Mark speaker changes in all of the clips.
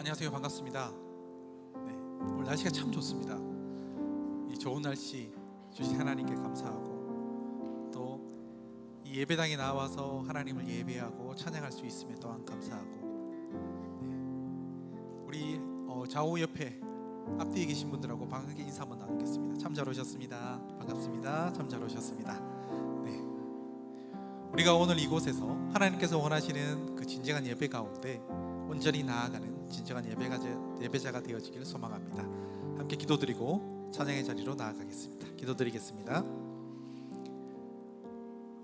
Speaker 1: 안녕하세요. 반갑습니다. 네, 오늘 날씨가 참 좋습니다. 이 좋은 날씨 주신 하나님께 감사하고 또 이 예배당에 나와서 하나님을 예배하고 찬양할 수 있음에 또한 감사하고 우리 좌우 옆에 앞뒤에 계신 분들하고 반갑게 인사 한번 나누겠습니다. 참 잘 오셨습니다. 반갑습니다. 참 잘 오셨습니다. 네, 우리가 오늘 이곳에서 하나님께서 원하시는 그 진정한 예배 가운데 온전히 나아가는 진정한 예배자가 되어지기를 소망합니다. 함께 기도드리고 찬양의 자리로 나아가겠습니다. 기도드리겠습니다.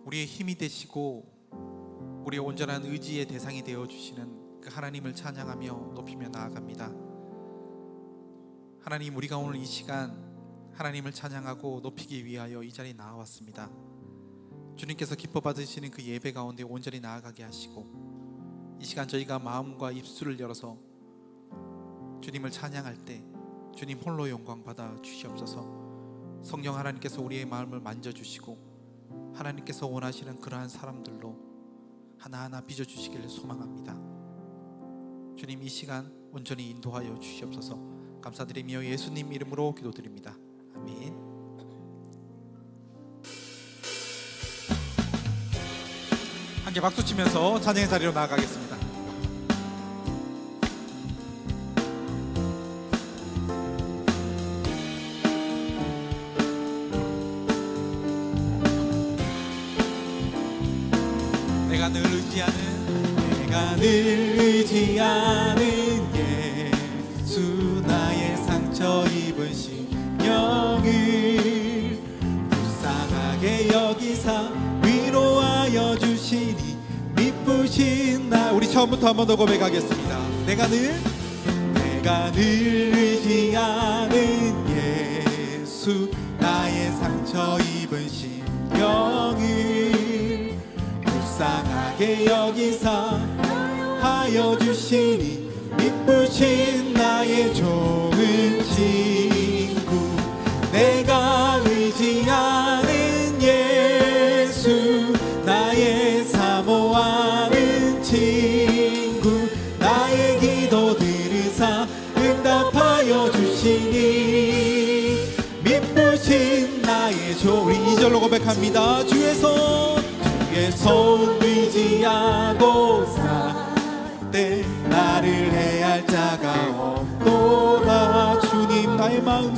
Speaker 1: 우리의 힘이 되시고 우리의 온전한 의지의 대상이 되어주시는 그 하나님을 찬양하며 높이며 나아갑니다. 하나님, 우리가 오늘 이 시간 하나님을 찬양하고 높이기 위하여 이 자리에 나와왔습니다. 주님께서 기뻐 받으시는 그 예배 가운데 온전히 나아가게 하시고 이 시간 저희가 마음과 입술을 열어서 주님을 찬양할 때 주님 홀로 영광 받아 주시옵소서. 성령 하나님께서 우리의 마음을 만져주시고 하나님께서 원하시는 그러한 사람들로 하나하나 빚어주시기를 소망합니다. 주님, 이 시간 온전히 인도하여 주시옵소서. 감사드리며 예수님 이름으로 기도드립니다. 아멘. 함께 박수치면서 찬양의 자리로 나아가겠습니다. 내가 늘 의지하는 예수, 나의 상처 입은 심령을 불쌍하게 여기사 위로하여 주시니 미쁘신 나. 우리 처음부터 한 번 더 고백하겠습니다. 내가 늘 의지하는 예수, 나의 상처 입은 심령을 불쌍하게 여기사 하여 주시니 미쁘신 나의 좋은 친구. 내가 의지하는 예수, 나의 사모하는 친구. 나의 기도 들으사 응답하여 주시니 미쁘신 나의 좋은. 우리 2절로 고백합니다. 주의 손 의지하고 살 때 나를 해할 자가 없도다. 주님, 나의 마음을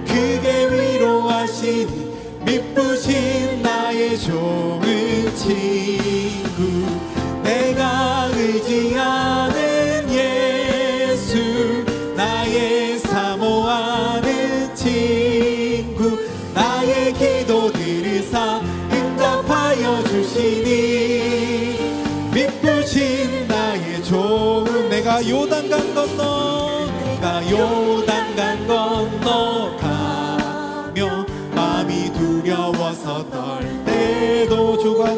Speaker 1: 크게 위로하시니 미쁘신 나의 좋은 친구. 내가 의지하는 예수, 나의 사모하는 친구. 나의 기도 들으사 응답하여 주시니 미쁘신 나의 좋은. 내가 요단강 건너가며 마음이 두려워서 떨 때도 주가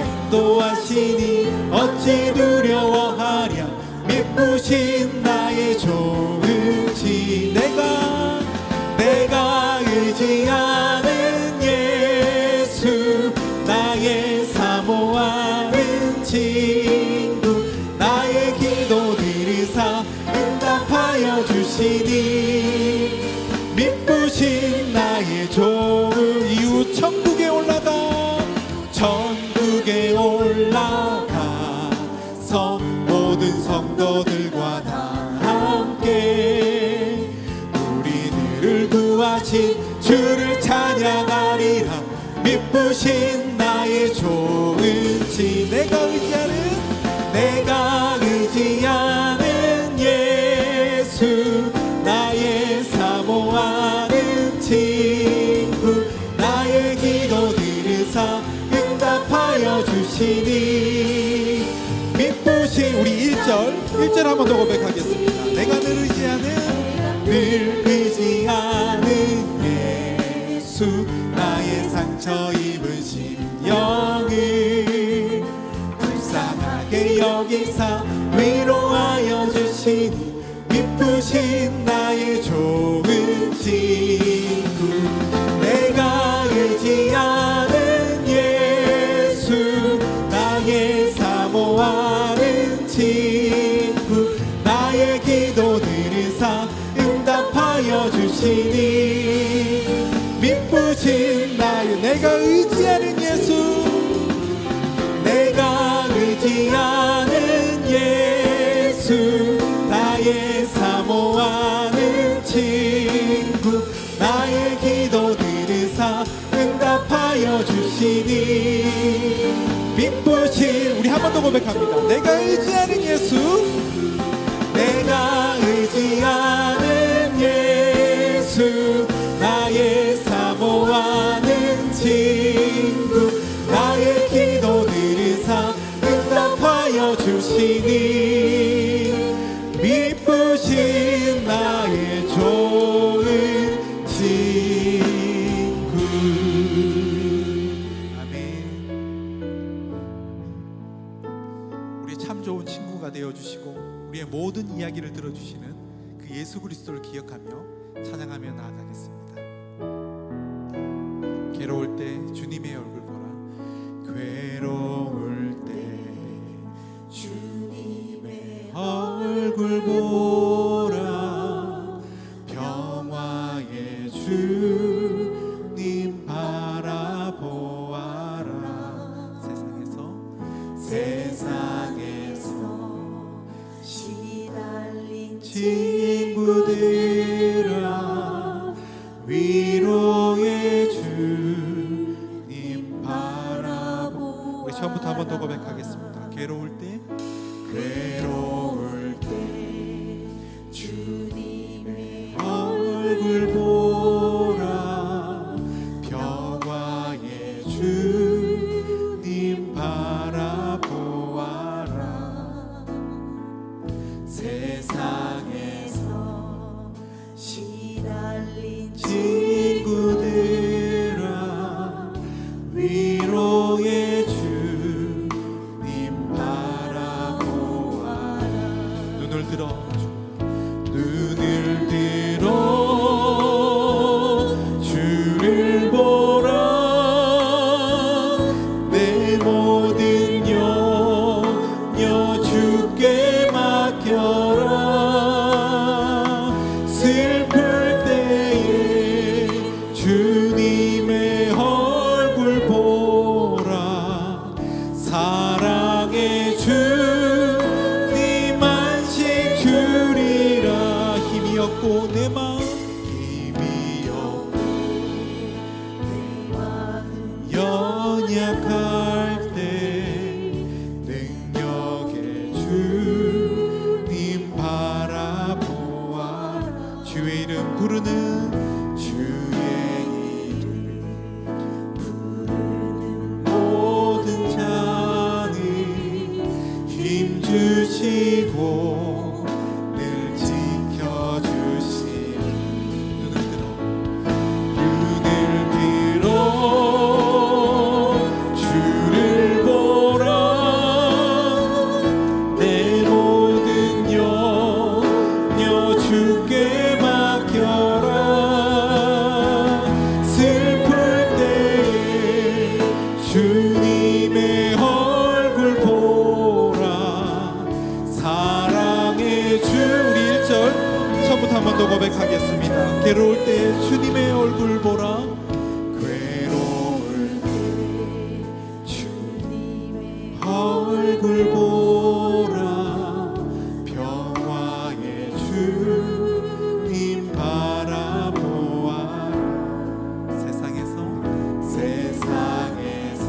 Speaker 1: 인도하시니 어찌 두려워하랴. 미쁘신 나의 좋은 친. 내가 의지하는 예수, 나의 사모하는 친구. 나의 기도 들으사 응답하여 주시니 미쁘신 나의 좋은 이웃. 천국에 올라가서 모든 성도들과 다 함께 우리들을 구하신 주를 찬양하리라. 미쁘신 나의 좋은 친. 내가 의지하는 예수, 나의 사모하는 친구. 나의 기도 들으사 응답하여 주시니 미쁘신. 우리 1절 한번 더 고백하겠습니다. 내가 늘 의지하는 예수, 나의 상처 입은 심령을 불쌍하게 여기사 위로하여 주시니 미쁘신 나의 좋은 친구. 내가 의지하는 예수, 나의 사모하는 의지하는 예수,
Speaker 2: 내가 의지하는 예수, 나의 사모하는 친구, 나의 기도 들으사 응답하여 주시니 기쁘신.
Speaker 1: 우리 한 번 더 고백합니다. 내가 의지하는 예수,
Speaker 2: 내가 의지하는 예수, 나의 사모하는 친구, 나의 기도 들으사 응답하여 주시니 미쁘신 나의 좋은 친구.
Speaker 1: 아멘. 우리 참 좋은 친구가 되어주시고 우리의 모든 이야기를 들어주시는 그 예수 그리스도를 기억하며 찬양하며 나아가겠습니다. 괴로울 때 주님의 얼굴 보라.
Speaker 2: 괴로울 때 주님의 얼굴 보라, 평화의 주님 바라보아라. 세상에서 시달린 친구들아, 위로의 주님 바라보.
Speaker 1: 우리 처음부터 한 번 더 고백하겠습니다. 괴로울 때
Speaker 2: 주님의 얼굴 보라, 평화의 주님 바라보아라. 세상에서 시달린 친구들아, 위로의 주님 바라보아라.
Speaker 1: 눈을 들어
Speaker 2: 주를 보라, 내 모든 염려 주께 맡겨라. 슬플 때에 주님의 얼굴 보라, 사랑의 주님 안식 주리라. 힘이 없고 내 마음 연약할 때 능력의 주님 바라보아. 주의 이름 부르는 모든 자는 힘 주시고 늘 지켜주시. 눈을 들어 주를 보라, 내 모든 염려 주께 맡겨라. 슬플 때에 주님의 얼굴 보라, 사랑의 주. 우리 1절 처음부터 한 번 더 고백하겠습니다. 괴로울 때 주님의 얼굴 보라, 얼굴 보라, 평화의 주님 바라보아. 세상에서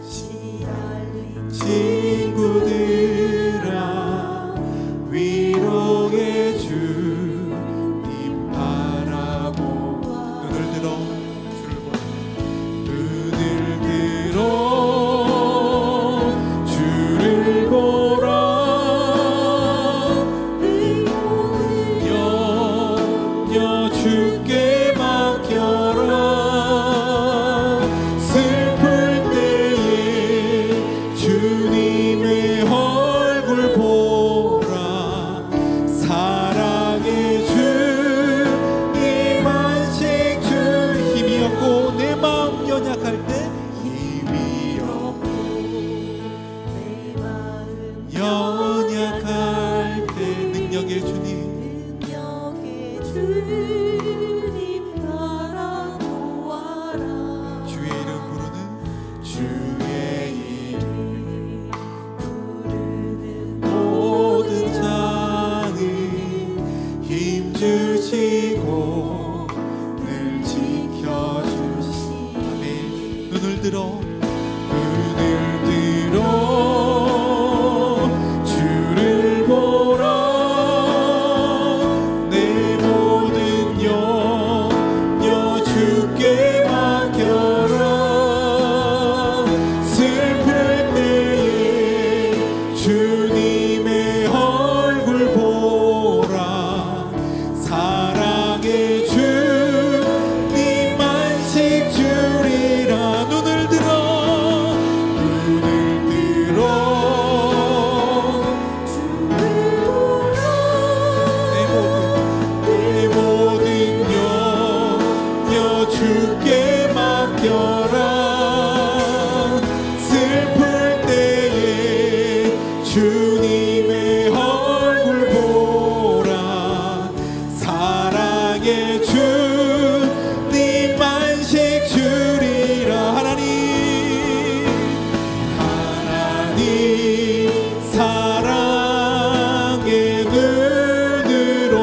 Speaker 2: 시달린 친구들아, 위로의 주님 바라보아. 눈을 들어
Speaker 1: 눈을 들어
Speaker 2: 주를 보라 내 모든 염려 주께 맡겨라 슬플 때에 주님의 얼굴 보라 사랑의 주님 안식 주리라 눈을 들어 내 모든 염려 주께 맡겨라 슬플 때에 주님의 얼굴 보라 사랑의 주님 안식 주리라 하나님 사랑의 눈으로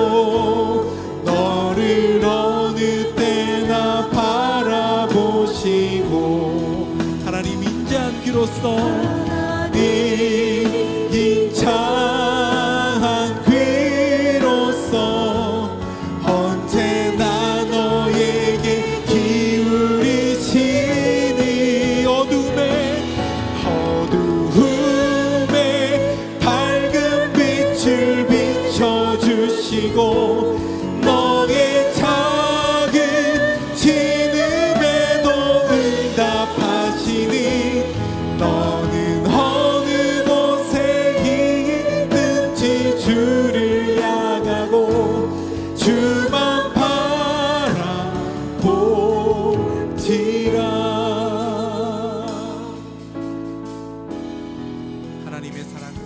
Speaker 2: 너를 어느 때나 바라보시고
Speaker 1: 하나님 인자한 귀로서
Speaker 2: 인자한 귀로서 언제나 너에게 기울이시니 어둠에 밝은 빛을 비춰주시고 너의 작은 신음에도 응답하시니 너는 어느 곳에 있든지 주를 향하고 주만 바라보지라
Speaker 1: 하나님의 사랑을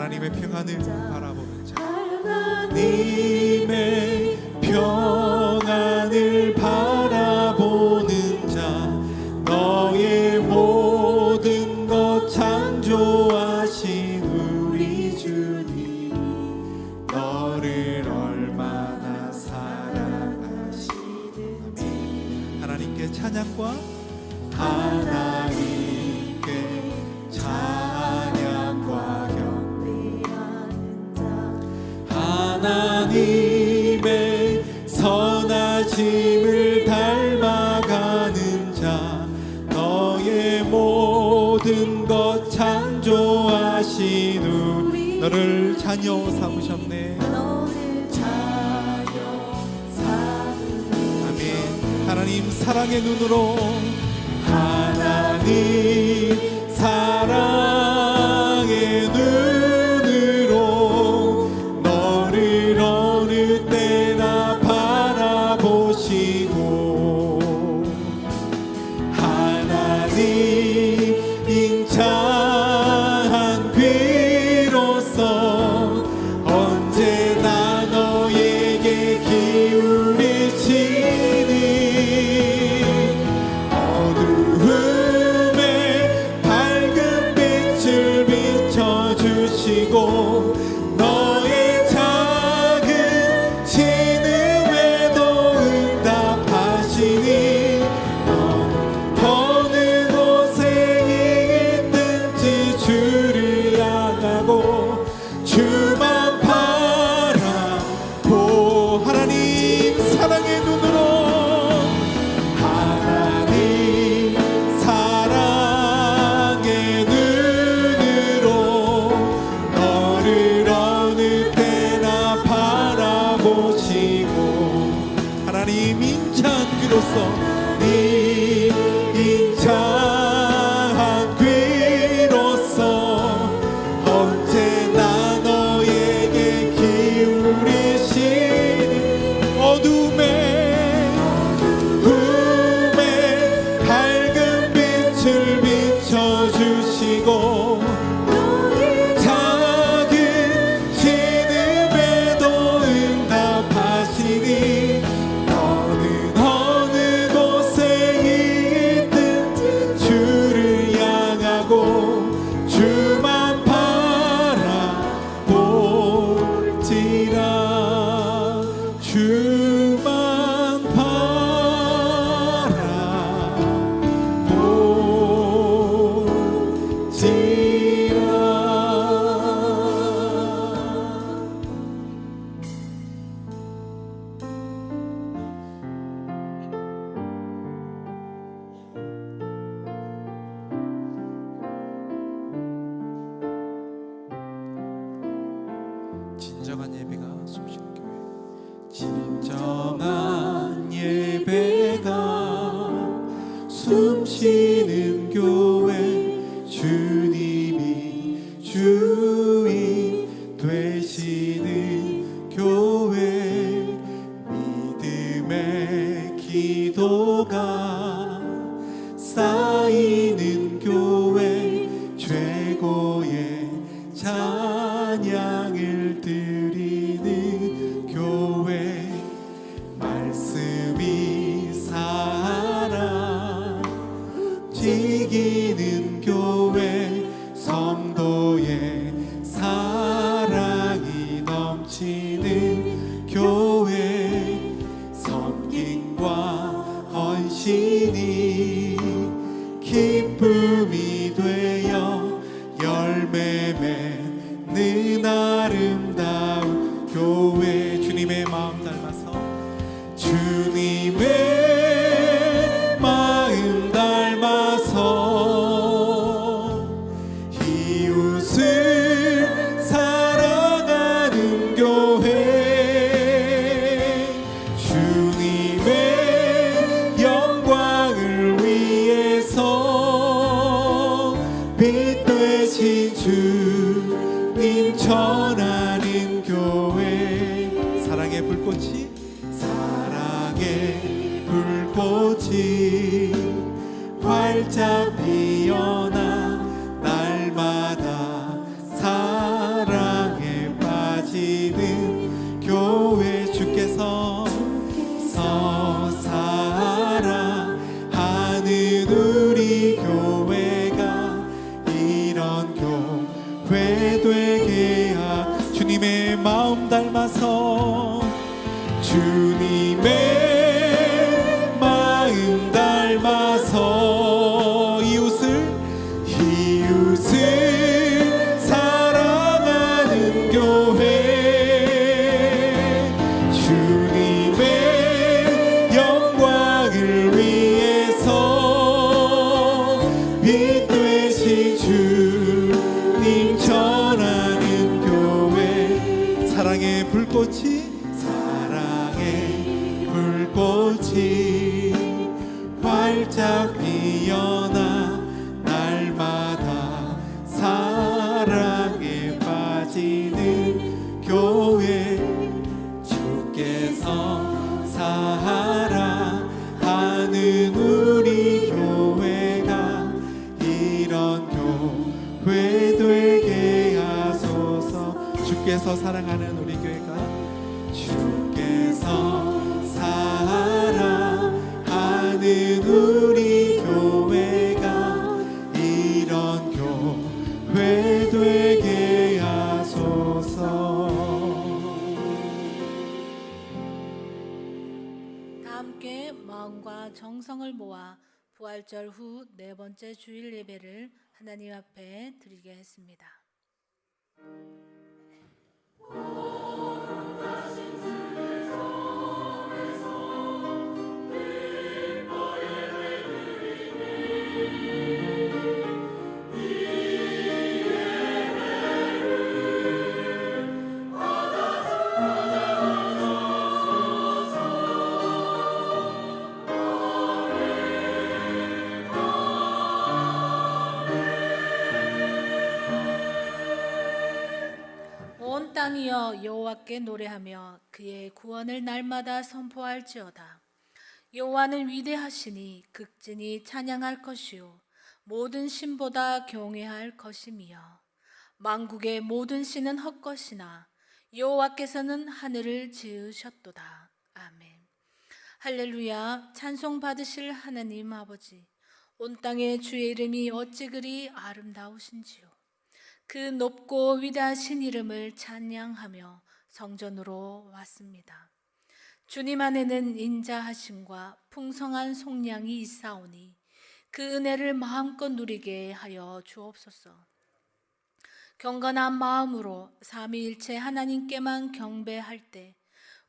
Speaker 1: 하나님의 평안을 바라보는 자
Speaker 2: 하나님의 평안을 바라보는 자 너의 모든 것 창조하신 우리 주님 너를 얼마나 사랑하시는지
Speaker 1: 하나님께 찬양과
Speaker 2: 하나님께 찬양과 경배하는 자 하나님의 선하심을 닮아가는 자 너의 모든 것 창조하신 우리
Speaker 1: 너를 자녀 삼으셨네. 아멘. 하나님 사랑의 눈으로
Speaker 2: 하나님 사랑의 눈으로 너를 어느 때나 바라보시고 하나님 인자한 귀로서 언제나 너에게 기울이시니 어두움에 밝은 빛을 비춰주시고 너의 작은 신음에도 응답하시니 어느 곳에 있든지 주를 향하고 주만 바라보 하나님 사랑의 눈으로 하나님 사랑의 눈으로 너를 어느 때나 바라보시고
Speaker 1: 하나님 인자한 귀로서
Speaker 2: 인자한 귀로서 언제나 너에게 기울이시니 어둠에 밝은 빛을 비춰주시고 작은 신음에도 응답하시니 너는 어느 곳에 있든지 주만
Speaker 1: 진정한 예배가 숨쉬는 교회.
Speaker 2: 진정한 예배가 숨쉬는 교회, 주님이 주인 되시는 교회, 믿음의 기도가 쌓이는 교회, 최고의 찬양을 드리는 교회, 말씀이 살아 지기는 교회, 성도의 사랑이 넘치는 교회, 섬김과 헌신이 기쁨이 되어 열매 맺는 아름다운 교회, 주님의 마음 닮아서, 주님의 마음 닮아서 이웃을 사랑하는 교회, 주님의 영광을 위해서 빛 되신 주님 전하는 교회, 사랑의 불꽃이 활짝 피어나 날마다 사랑에 빠지는 교회, 주께서 사랑하는 우리 교회가 이런 교회 되게 주님의 마음 닮아서, 주님의 마음 닮아서 이웃을 사랑하는 교회, 주님의 영광을 위해서 빛 되신 주님 전하는 교회, 사랑의 불꽃이 활짝 피어나 날마다 사랑에 빠지는 교회, 주께서 사랑하는 우리 교회가 이런 교회 되게 하소서. 주께서 사랑하는 우리 교회가, 주께서 사랑하는 우리 교회가 이런 교회 되게 하소서.
Speaker 3: 다 함께 마음과 정성을 모아 부활절 후 네 번째 주일 예배를 하나님 앞에 드리겠습니다. 온 땅이여 여호와께 노래하며 그의 구원을 날마다 선포할지어다. 여호와는 위대하시니 극진히 찬양할 것이요 모든 신보다 경외할 것이며, 만국의 모든 신은 헛것이나 여호와께서는 하늘을 지으셨도다. 아멘. 할렐루야. 찬송 받으실 하나님 아버지, 온 땅에 주의 이름이 어찌 그리 아름다우신지요. 그 높고 위대하신 이름을 찬양하며 성전으로 왔습니다. 주님 안에는 인자하심과 풍성한 속량이 있사오니 그 은혜를 마음껏 누리게 하여 주옵소서. 경건한 마음으로 삼위일체 하나님께만 경배할 때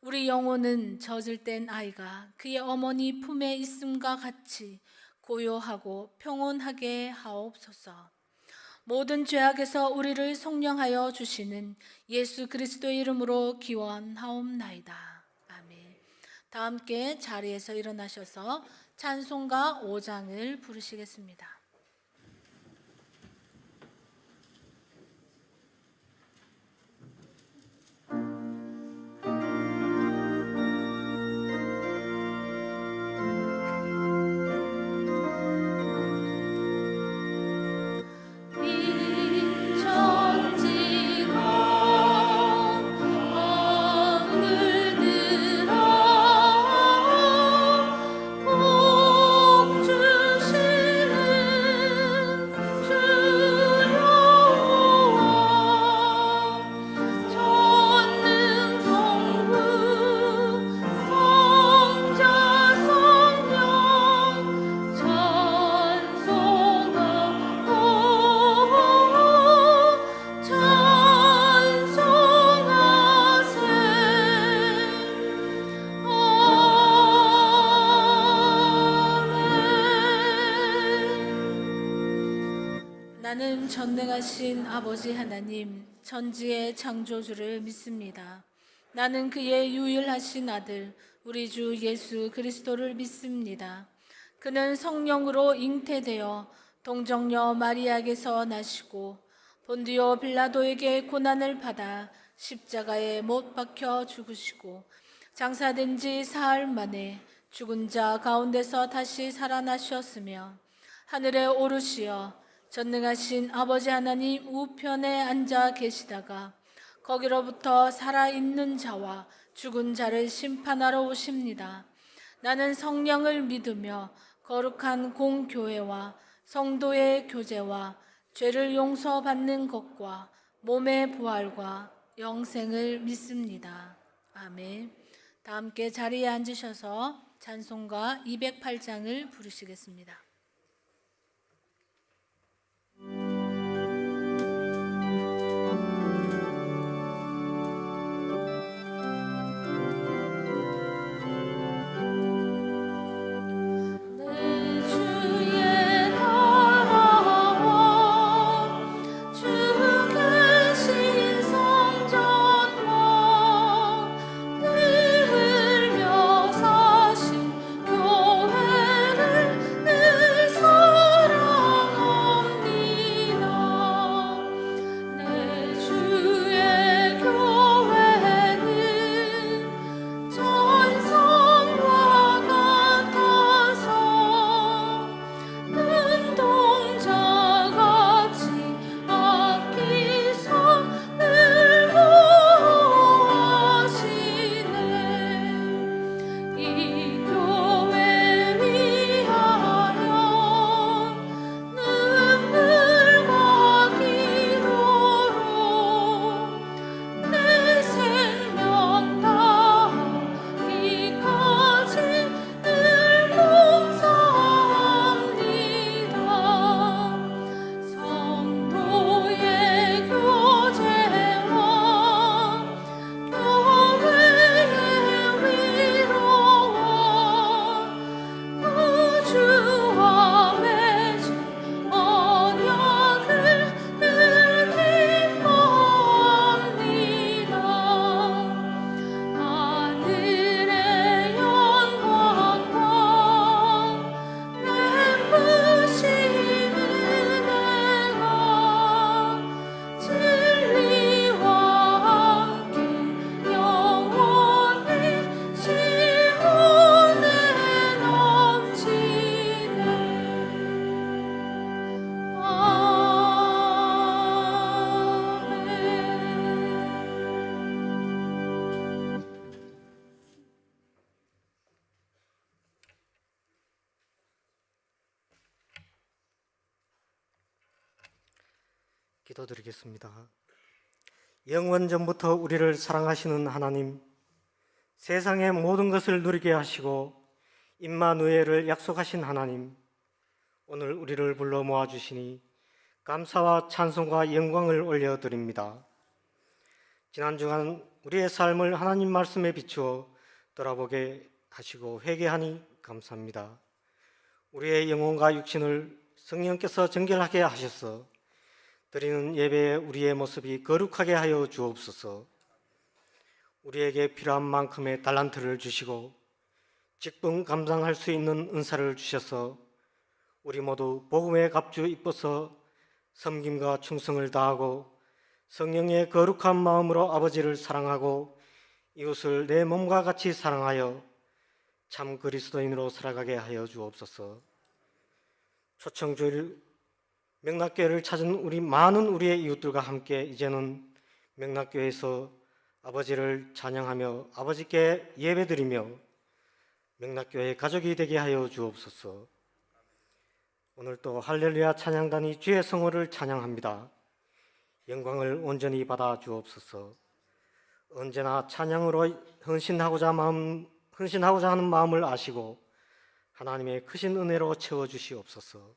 Speaker 3: 우리 영혼은 젖을 땐 아이가 그의 어머니 품에 있음과 같이 고요하고 평온하게 하옵소서. 모든 죄악에서 우리를 속량하여 주시는 예수 그리스도의 이름으로 기원하옵나이다. 아멘. 다 함께 자리에서 일어나셔서 찬송가 5장을 부르시겠습니다. 나는 전능하신 아버지 하나님, 천지의 창조주를 믿습니다. 나는 그의 유일하신 아들, 우리 주 예수 그리스도를 믿습니다. 그는 성령으로 잉태되어 동정녀 마리아에게서 나시고 본디오 빌라도에게 고난을 받아 십자가에 못 박혀 죽으시고 장사된 지 사흘 만에 죽은 자 가운데서 다시 살아나셨으며 하늘에 오르시어 전능하신 아버지 하나님 우편에 앉아 계시다가 거기로부터 살아있는 자와 죽은 자를 심판하러 오십니다. 나는 성령을 믿으며 거룩한 공교회와 성도의 교제와 죄를 용서받는 것과 몸의 부활과 영생을 믿습니다. 아멘. 다 함께 자리에 앉으셔서 찬송가 208장을 부르시겠습니다.
Speaker 4: 기도드리겠습니다. 영원전부터 우리를 사랑하시는 하나님, 세상의 모든 것을 누리게 하시고 임마누엘을 약속하신 하나님, 오늘 우리를 불러 모아주시니 감사와 찬송과 영광을 올려드립니다. 지난 주간 우리의 삶을 하나님 말씀에 비추어 돌아보게 하시고 회개하니 감사합니다. 우리의 영혼과 육신을 성령께서 정결하게 하셔서 드리는 예배에 우리의 모습이 거룩하게 하여 주옵소서. 우리에게 필요한 만큼의 달란트를 주시고 직분 감당할 수 있는 은사를 주셔서 우리 모두 복음의 갑주 입어서 섬김과 충성을 다하고 성령의 거룩한 마음으로 아버지를 사랑하고 이웃을 내 몸과 같이 사랑하여 참 그리스도인으로 살아가게 하여 주옵소서. 초청주일 명락교회를 찾은 우리의 이웃들과 함께 이제는 명락교회에서 아버지를 찬양하며 아버지께 예배드리며 명락교회 가족이 되게 하여 주옵소서. 오늘 또 할렐루야 찬양단이 주의 성호를 찬양합니다. 영광을 온전히 받아 주옵소서. 언제나 찬양으로 헌신하고자 하는 마음을 아시고 하나님의 크신 은혜로 채워주시옵소서.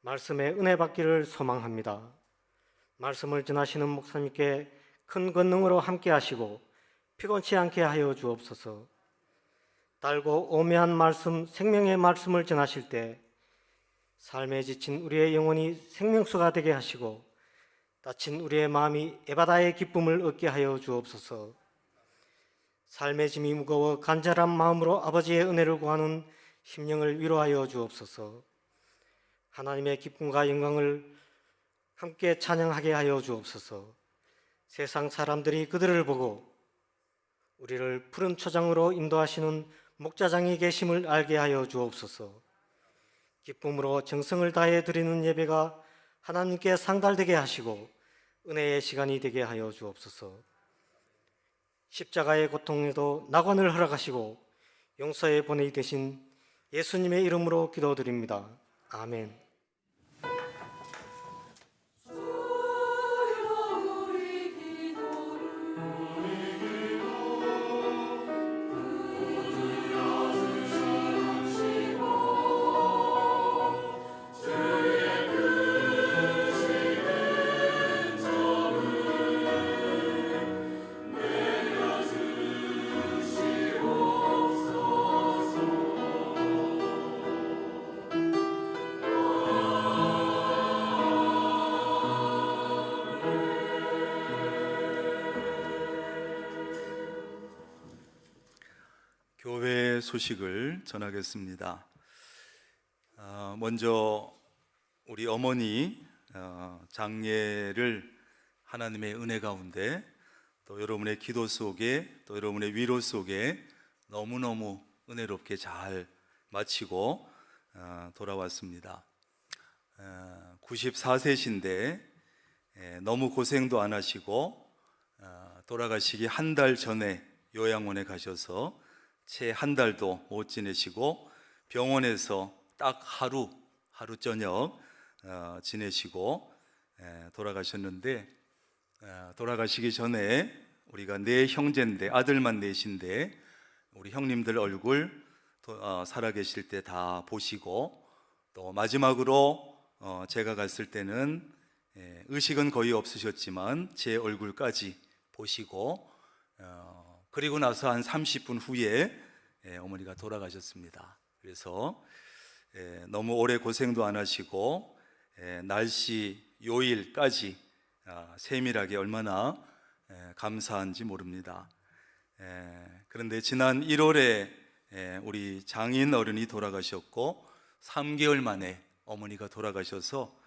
Speaker 4: 말씀의 은혜 받기를 소망합니다. 말씀을 전하시는 목사님께 큰 권능으로 함께 하시고 피곤치 않게 하여 주옵소서. 달고 오묘한 말씀, 생명의 말씀을 전하실 때 삶에 지친 우리의 영혼이 생명수가 되게 하시고 다친 우리의 마음이 에바다의 기쁨을 얻게 하여 주옵소서. 삶의 짐이 무거워 간절한 마음으로 아버지의 은혜를 구하는 심령을 위로하여 주옵소서. 하나님의 기쁨과 영광을 함께 찬양하게 하여 주옵소서. 세상 사람들이 그들을 보고 우리를 푸른 초장으로 인도하시는 목자장이 계심을 알게 하여 주옵소서. 기쁨으로 정성을 다해 드리는 예배가 하나님께 상달되게 하시고 은혜의 시간이 되게 하여 주옵소서. 십자가의 고통에도 낙원을 허락하시고 용서의 본이 되신 예수님의 이름으로 기도드립니다. 아멘.
Speaker 5: 교회 소식을 전하겠습니다. 먼저 우리 어머니 장례를 하나님의 은혜 가운데 또 여러분의 기도 속에 또 여러분의 위로 속에 너무너무 은혜롭게 잘 마치고 돌아왔습니다. 94세신데 너무 고생도 안 하시고 돌아가시기 한 달 전에 요양원에 가셔서 채 한 달도 못 지내시고 병원에서 딱 하루 저녁 지내시고 돌아가셨는데, 돌아가시기 전에 우리가 네 형제인데 아들만 넷인데 우리 형님들 얼굴 살아계실 때 다 보시고, 또 마지막으로 제가 갔을 때는 의식은 거의 없으셨지만 제 얼굴까지 보시고, 그리고 나서 한 30분 후에 어머니가 돌아가셨습니다. 그래서 너무 오래 고생도 안 하시고 날씨 요일까지 세밀하게 얼마나 감사한지 모릅니다. 그런데 지난 1월에 우리 장인 어른이 돌아가셨고 3개월 만에 어머니가 돌아가셔서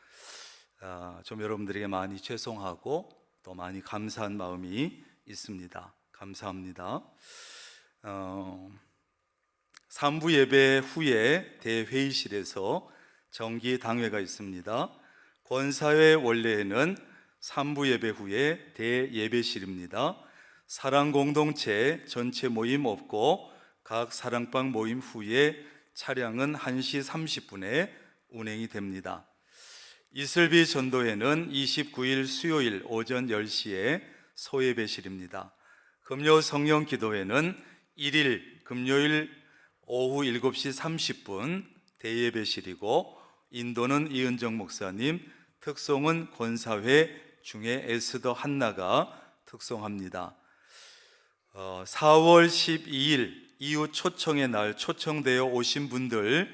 Speaker 5: 좀 여러분들에게 많이 죄송하고 또 많이 감사한 마음이 있습니다. 감사합니다. 3부 예배 후에 대회의실에서 정기 당회가 있습니다. 권사회 원래에는 3부 예배 후에 대예배실입니다. 사랑 공동체 전체 모임 없고 각 사랑방 모임 후에 차량은 1시 30분에 운행이 됩니다. 이슬비 전도회는 29일 수요일 오전 10시에 소예배실입니다. 금요 성령 기도회는 1일 금요일 오후 7시 30분 대예배실이고, 인도는 이은정 목사님, 특송은 권사회 중에 에스더 한나가 특송합니다. 4월 12일 이후 초청의 날 초청되어 오신 분들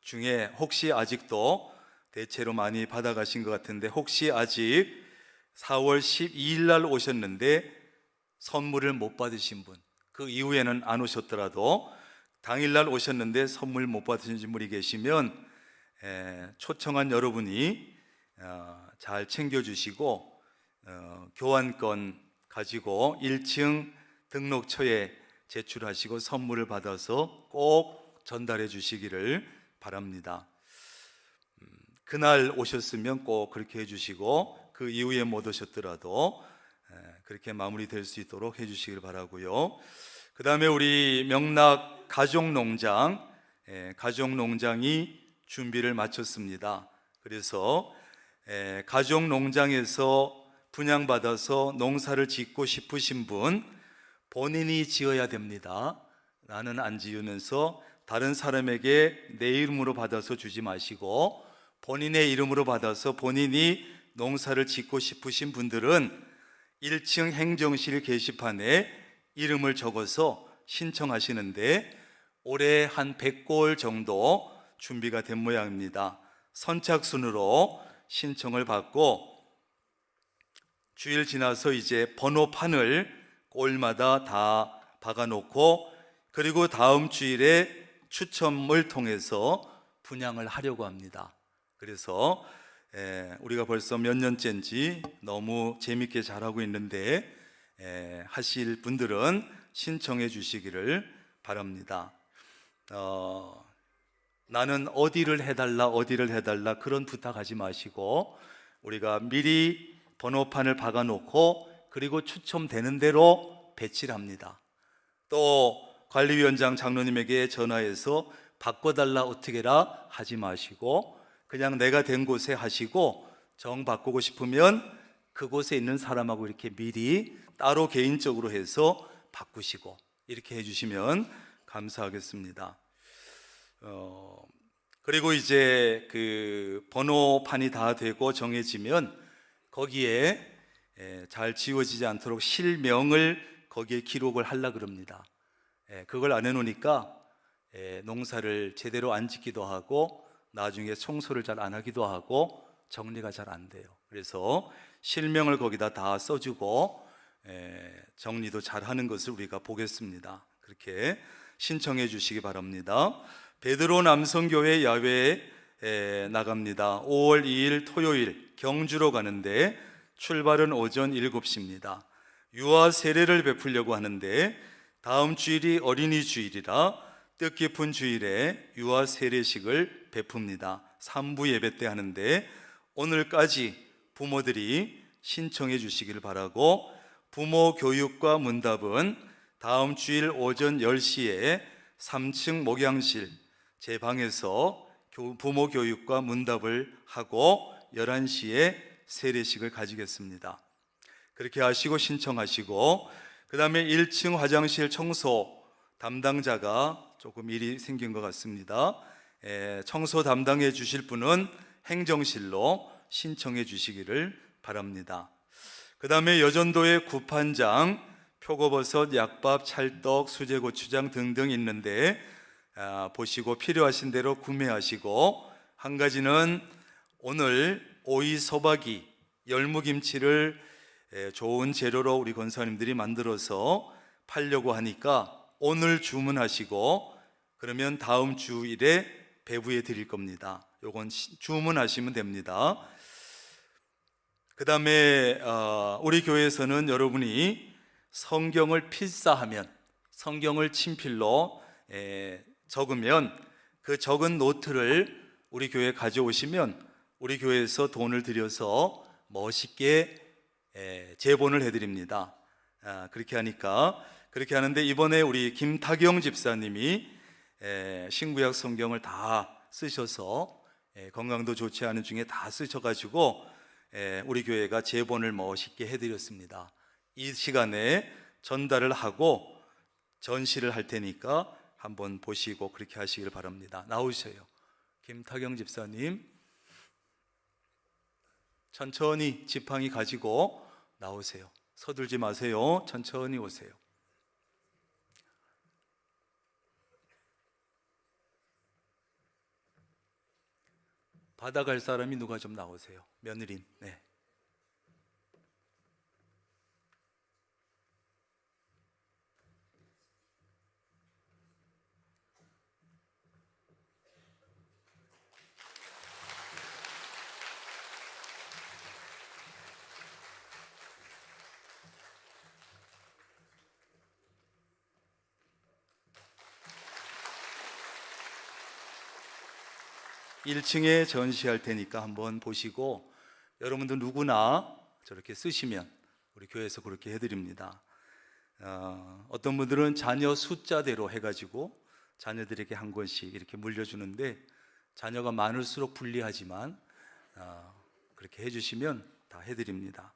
Speaker 5: 중에 혹시 아직도 대체로 많이 받아가신 것 같은데, 혹시 아직 4월 12일 날 오셨는데 선물을 못 받으신 분, 그 이후에는 안 오셨더라도 당일날 오셨는데 선물 못 받으신 분이 계시면 초청한 여러분이 잘 챙겨주시고 교환권 가지고 1층 등록처에 제출하시고 선물을 받아서 꼭 전달해 주시기를 바랍니다. 그날 오셨으면 꼭 그렇게 해주시고, 그 이후에 못 오셨더라도 그렇게 마무리될 수 있도록 해주시길 바라고요. 그 다음에 우리 명락 가족농장, 가족농장이 준비를 마쳤습니다. 그래서 가족농장에서 분양받아서 농사를 짓고 싶으신 분, 본인이 지어야 됩니다. 나는 안 지으면서 다른 사람에게 내 이름으로 받아서 주지 마시고, 본인의 이름으로 받아서 본인이 농사를 짓고 싶으신 분들은 1층 행정실 게시판에 이름을 적어서 신청하시는데, 올해 한 100골 정도 준비가 된 모양입니다. 선착순으로 신청을 받고, 주일 지나서 이제 번호판을 골마다 다 박아놓고, 그리고 다음 주일에 추첨을 통해서 분양을 하려고 합니다. 그래서 우리가 벌써 몇 년째인지 너무 재밌게 잘하고 있는데, 하실 분들은 신청해 주시기를 바랍니다. 나는 어디를 해달라 그런 부탁하지 마시고, 우리가 미리 번호판을 박아놓고 그리고 추첨되는 대로 배치를 합니다. 또 관리위원장 장로님에게 전화해서 바꿔달라 어떻게 해라 하지 마시고, 그냥 내가 된 곳에 하시고, 정 바꾸고 싶으면 그곳에 있는 사람하고 이렇게 미리 따로 개인적으로 해서 바꾸시고, 이렇게 해주시면 감사하겠습니다. 그리고 이제 그 번호판이 다 되고 정해지면 거기에 잘 지워지지 않도록 실명을 거기에 기록을 하려고 그럽니다. 그걸 안 해놓으니까 농사를 제대로 안 짓기도 하고, 나중에 청소를 잘 안 하기도 하고, 정리가 잘 안 돼요. 그래서 실명을 거기다 다 써주고 정리도 잘 하는 것을 우리가 보겠습니다. 그렇게 신청해 주시기 바랍니다. 베드로 남성교회 야외에 나갑니다. 5월 2일 토요일 경주로 가는데 출발은 오전 7시입니다. 유아 세례를 베풀려고 하는데, 다음 주일이 어린이 주일이라 뜻깊은 주일에 유아 세례식을 베풉니다. 3부 예배 때 하는데, 오늘까지 부모들이 신청해 주시기를 바라고, 부모 교육과 문답은 다음 주일 오전 10시에 3층 목양실 제 방에서 부모 교육과 문답을 하고 11시에 세례식을 가지겠습니다. 그렇게 하시고 신청하시고, 그 다음에 1층 화장실 청소 담당자가 조금 일이 생긴 것 같습니다. 청소 담당해 주실 분은 행정실로 신청해 주시기를 바랍니다. 그 다음에 여전도의 구판장, 표고버섯, 약밥, 찰떡, 수제고추장 등등 있는데 보시고 필요하신 대로 구매하시고, 한 가지는 오늘 오이 소박이, 열무김치를 좋은 재료로 우리 권사님들이 만들어서 팔려고 하니까 오늘 주문하시고, 그러면 다음 주일에 배부해 드릴 겁니다. 요건 주문하시면 됩니다. 그 다음에 우리 교회에서는 여러분이 성경을 필사하면, 성경을 친필로 적으면 그 적은 노트를 우리 교회에 가져오시면 우리 교회에서 돈을 들여서 멋있게 제본을 해드립니다. 그렇게 하는데, 이번에 우리 김탁영 집사님이 신구약 성경을 다 쓰셔서 건강도 좋지 않은 중에 다 쓰셔가지고 우리 교회가 제본을 멋있게 해드렸습니다. 이 시간에 전달을 하고 전시를 할 테니까 한번 보시고 그렇게 하시길 바랍니다. 나오세요. 김타경 집사님, 천천히 지팡이 가지고 나오세요. 서둘지 마세요. 천천히 오세요. 받아갈 사람이 누가 좀 나오세요. 며느림. 네. 일 1층에 전시할 테니까 한번 보시고, 여러분들 누구나 저렇게 쓰시면 우리 교회에서 그렇게 해드립니다. 어떤 분들은 자녀 숫자대로 해가지고 자녀들에게 한 권씩 이렇게 물려주는데, 자녀가 많을수록 불리하지만 그렇게 해주시면 다 해드립니다.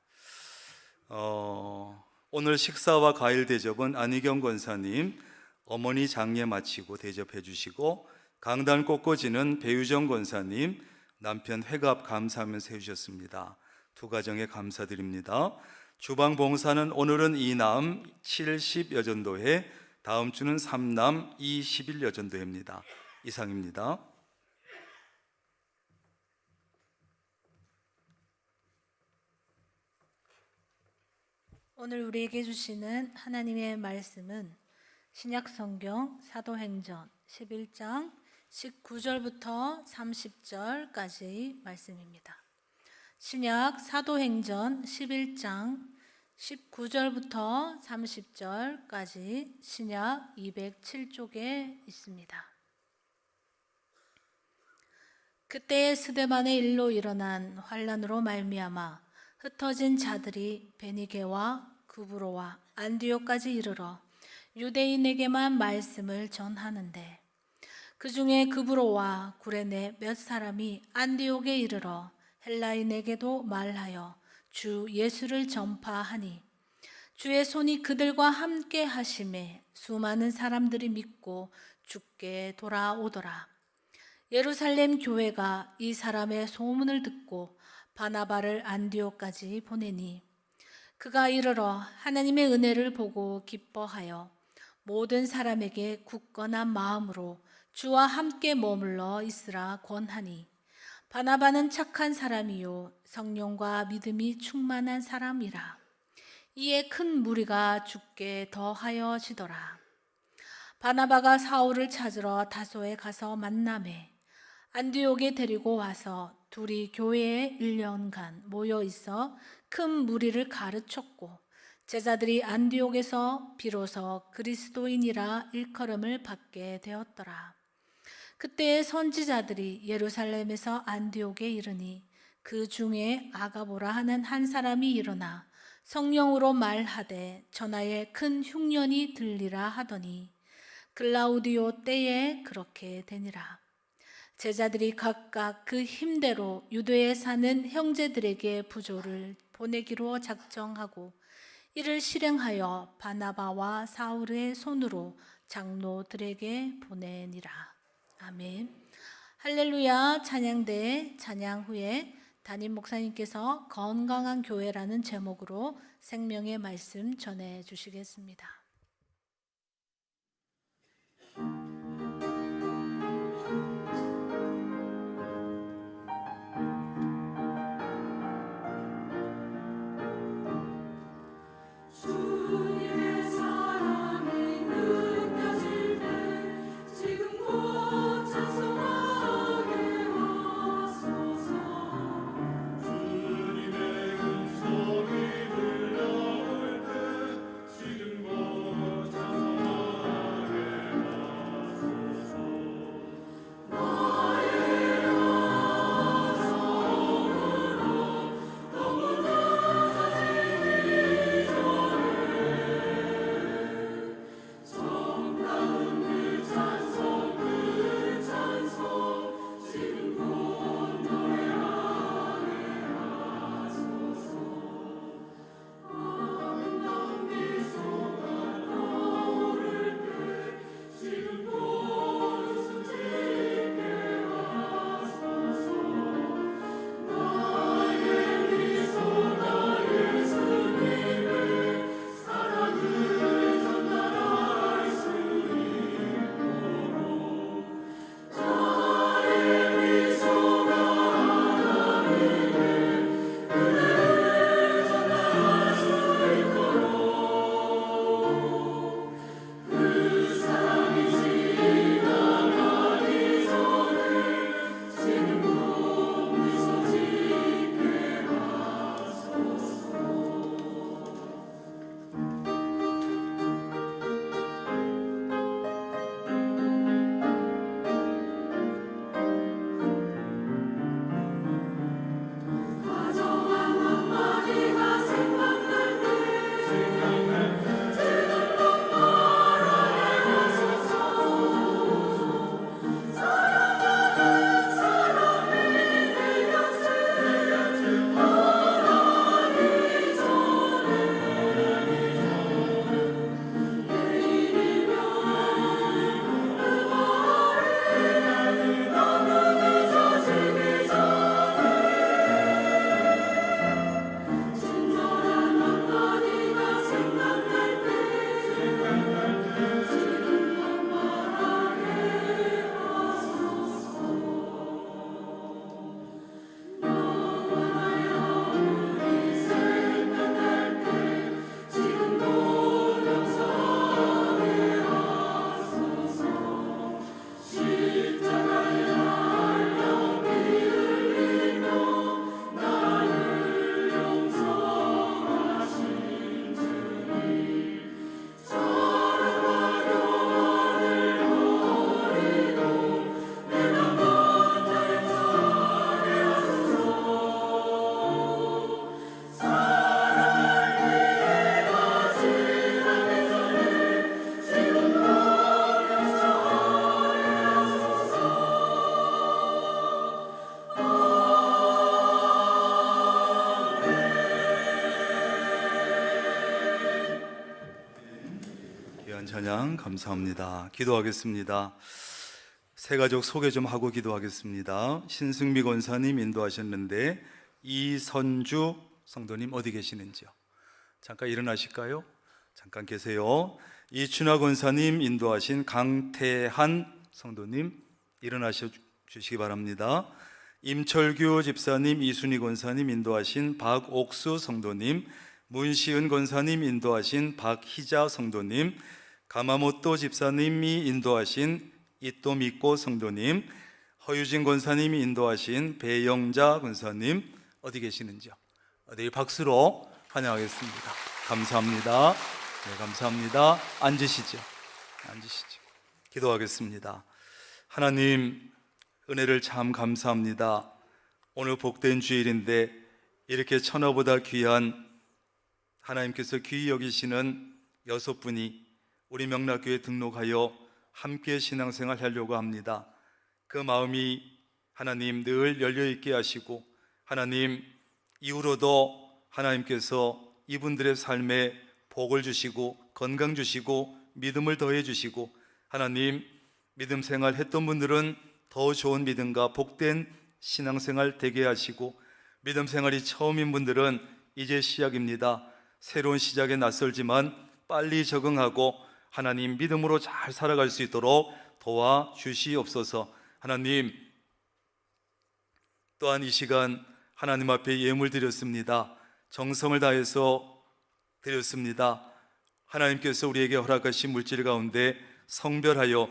Speaker 5: 오늘 식사와 과일 대접은 안희경 권사님 어머니 장례 마치고 대접해 주시고, 강단 꽃꽂이는 배유정 권사님 남편 회갑 감사하면서 해주셨습니다. 두 가정에 감사드립니다. 주방 봉사는 오늘은 2남 70 여전도회, 다음 주는 3남 21 여전도회입니다. 이상입니다.
Speaker 3: 오늘 우리에게 주시는 하나님의 말씀은 신약성경 사도행전 11장 19절부터 30절까지 말씀입니다. 신약 사도행전 11장 19절부터 30절까지 신약 207쪽에 있습니다. 그때의 스데반의 일로 일어난 환란으로 말미암아 흩어진 자들이 베니게와 구브로와 안디옥까지 이르러 유대인에게만 말씀을 전하는데, 그 중에 구브로와 구레네 몇 사람이 안디옥에 이르러 헬라인에게도 말하여 주 예수를 전파하니, 주의 손이 그들과 함께 하심에 수많은 사람들이 믿고 주께 돌아오더라. 예루살렘 교회가 이 사람의 소문을 듣고 바나바를 안디옥까지 보내니, 그가 이르러 하나님의 은혜를 보고 기뻐하여 모든 사람에게 굳건한 마음으로 주와 함께 머물러 있으라 권하니, 바나바는 착한 사람이요 성령과 믿음이 충만한 사람이라. 이에 큰 무리가 주께 더하여지더라. 바나바가 사울을 찾으러 다소에 가서 만나매 안디옥에 데리고 와서 둘이 교회에 1년간 모여 있어 큰 무리를 가르쳤고, 제자들이 안디옥에서 비로소 그리스도인이라 일컬음을 받게 되었더라. 그때 선지자들이 예루살렘에서 안디옥에 이르니, 그 중에 아가보라 하는 한 사람이 일어나 성령으로 말하되 전하에 큰 흉년이 들리라 하더니, 글라우디오 때에 그렇게 되니라. 제자들이 각각 그 힘대로 유대에 사는 형제들에게 부조를 보내기로 작정하고 이를 실행하여 바나바와 사울의 손으로 장로들에게 보내니라. 아멘. 할렐루야. 찬양대 찬양 후에 담임 목사님께서 건강한 교회라는 제목으로 생명의 말씀 전해 주시겠습니다.
Speaker 2: 지금
Speaker 5: 찬양 감사합니다. 기도하겠습니다. 새 가족 소개 좀 하고 기도하겠습니다. 신승미 권사님 인도하셨는데 이선주 성도님 어디 계시는지요? 잠깐 일어나실까요? 잠깐 계세요. 이춘하 권사님 인도하신 강태한 성도님 일어나셔 주시기 바랍니다. 임철규 집사님, 이순희 권사님 인도하신 박옥수 성도님, 문시은 권사님 인도하신 박희자 성도님, 가마모토 집사님이 인도하신 이토미코 성도님, 허유진 권사님이 인도하신 배영자 권사님 어디 계시는지요? 내일 박수로 환영하겠습니다. 감사합니다. 네, 감사합니다. 앉으시죠. 앉으시죠. 기도하겠습니다. 하나님, 은혜를 참 감사합니다. 오늘 복된 주일인데 이렇게 천하보다 귀한 하나님께서 귀히 여기시는 6분이 우리 명락교회에 등록하여 함께 신앙생활 하려고 합니다. 그 마음이 하나님 늘 열려있게 하시고, 하나님 이후로도 하나님께서 이분들의 삶에 복을 주시고 건강 주시고 믿음을 더해 주시고, 하나님 믿음 생활 했던 분들은 더 좋은 믿음과 복된 신앙생활 되게 하시고, 믿음 생활이 처음인 분들은 이제 시작입니다. 새로운 시작에 낯설지만 빨리 적응하고 하나님 믿음으로 잘 살아갈 수 있도록 도와주시옵소서. 하나님, 또한 이 시간 하나님 앞에 예물 드렸습니다. 정성을 다해서 드렸습니다. 하나님께서 우리에게 허락하신 물질 가운데 성별하여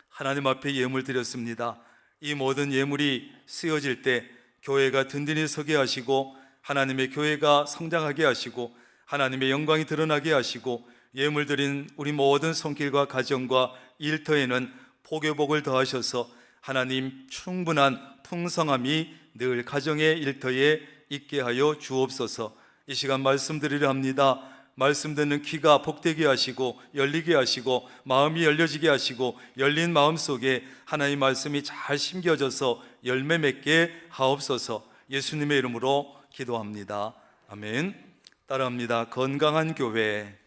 Speaker 5: 하나님 앞에 예물 드렸습니다. 이 모든 예물이 쓰여질 때 교회가 든든히 서게 하시고, 하나님의 교회가 성장하게 하시고, 하나님의 영광이 드러나게 하시고, 예물 드린 우리 모든 손길과 가정과 일터에는 복의 복을 더하셔서 하나님 충분한 풍성함이 늘 가정의 일터에 있게 하여 주옵소서. 이 시간 말씀드리려 합니다. 말씀 듣는 귀가 복되게 하시고 열리게 하시고 마음이 열려지게 하시고, 열린 마음 속에 하나님의 말씀이 잘 심겨져서 열매 맺게 하옵소서. 예수님의 이름으로 기도합니다. 아멘. 따라합니다. 건강한 교회.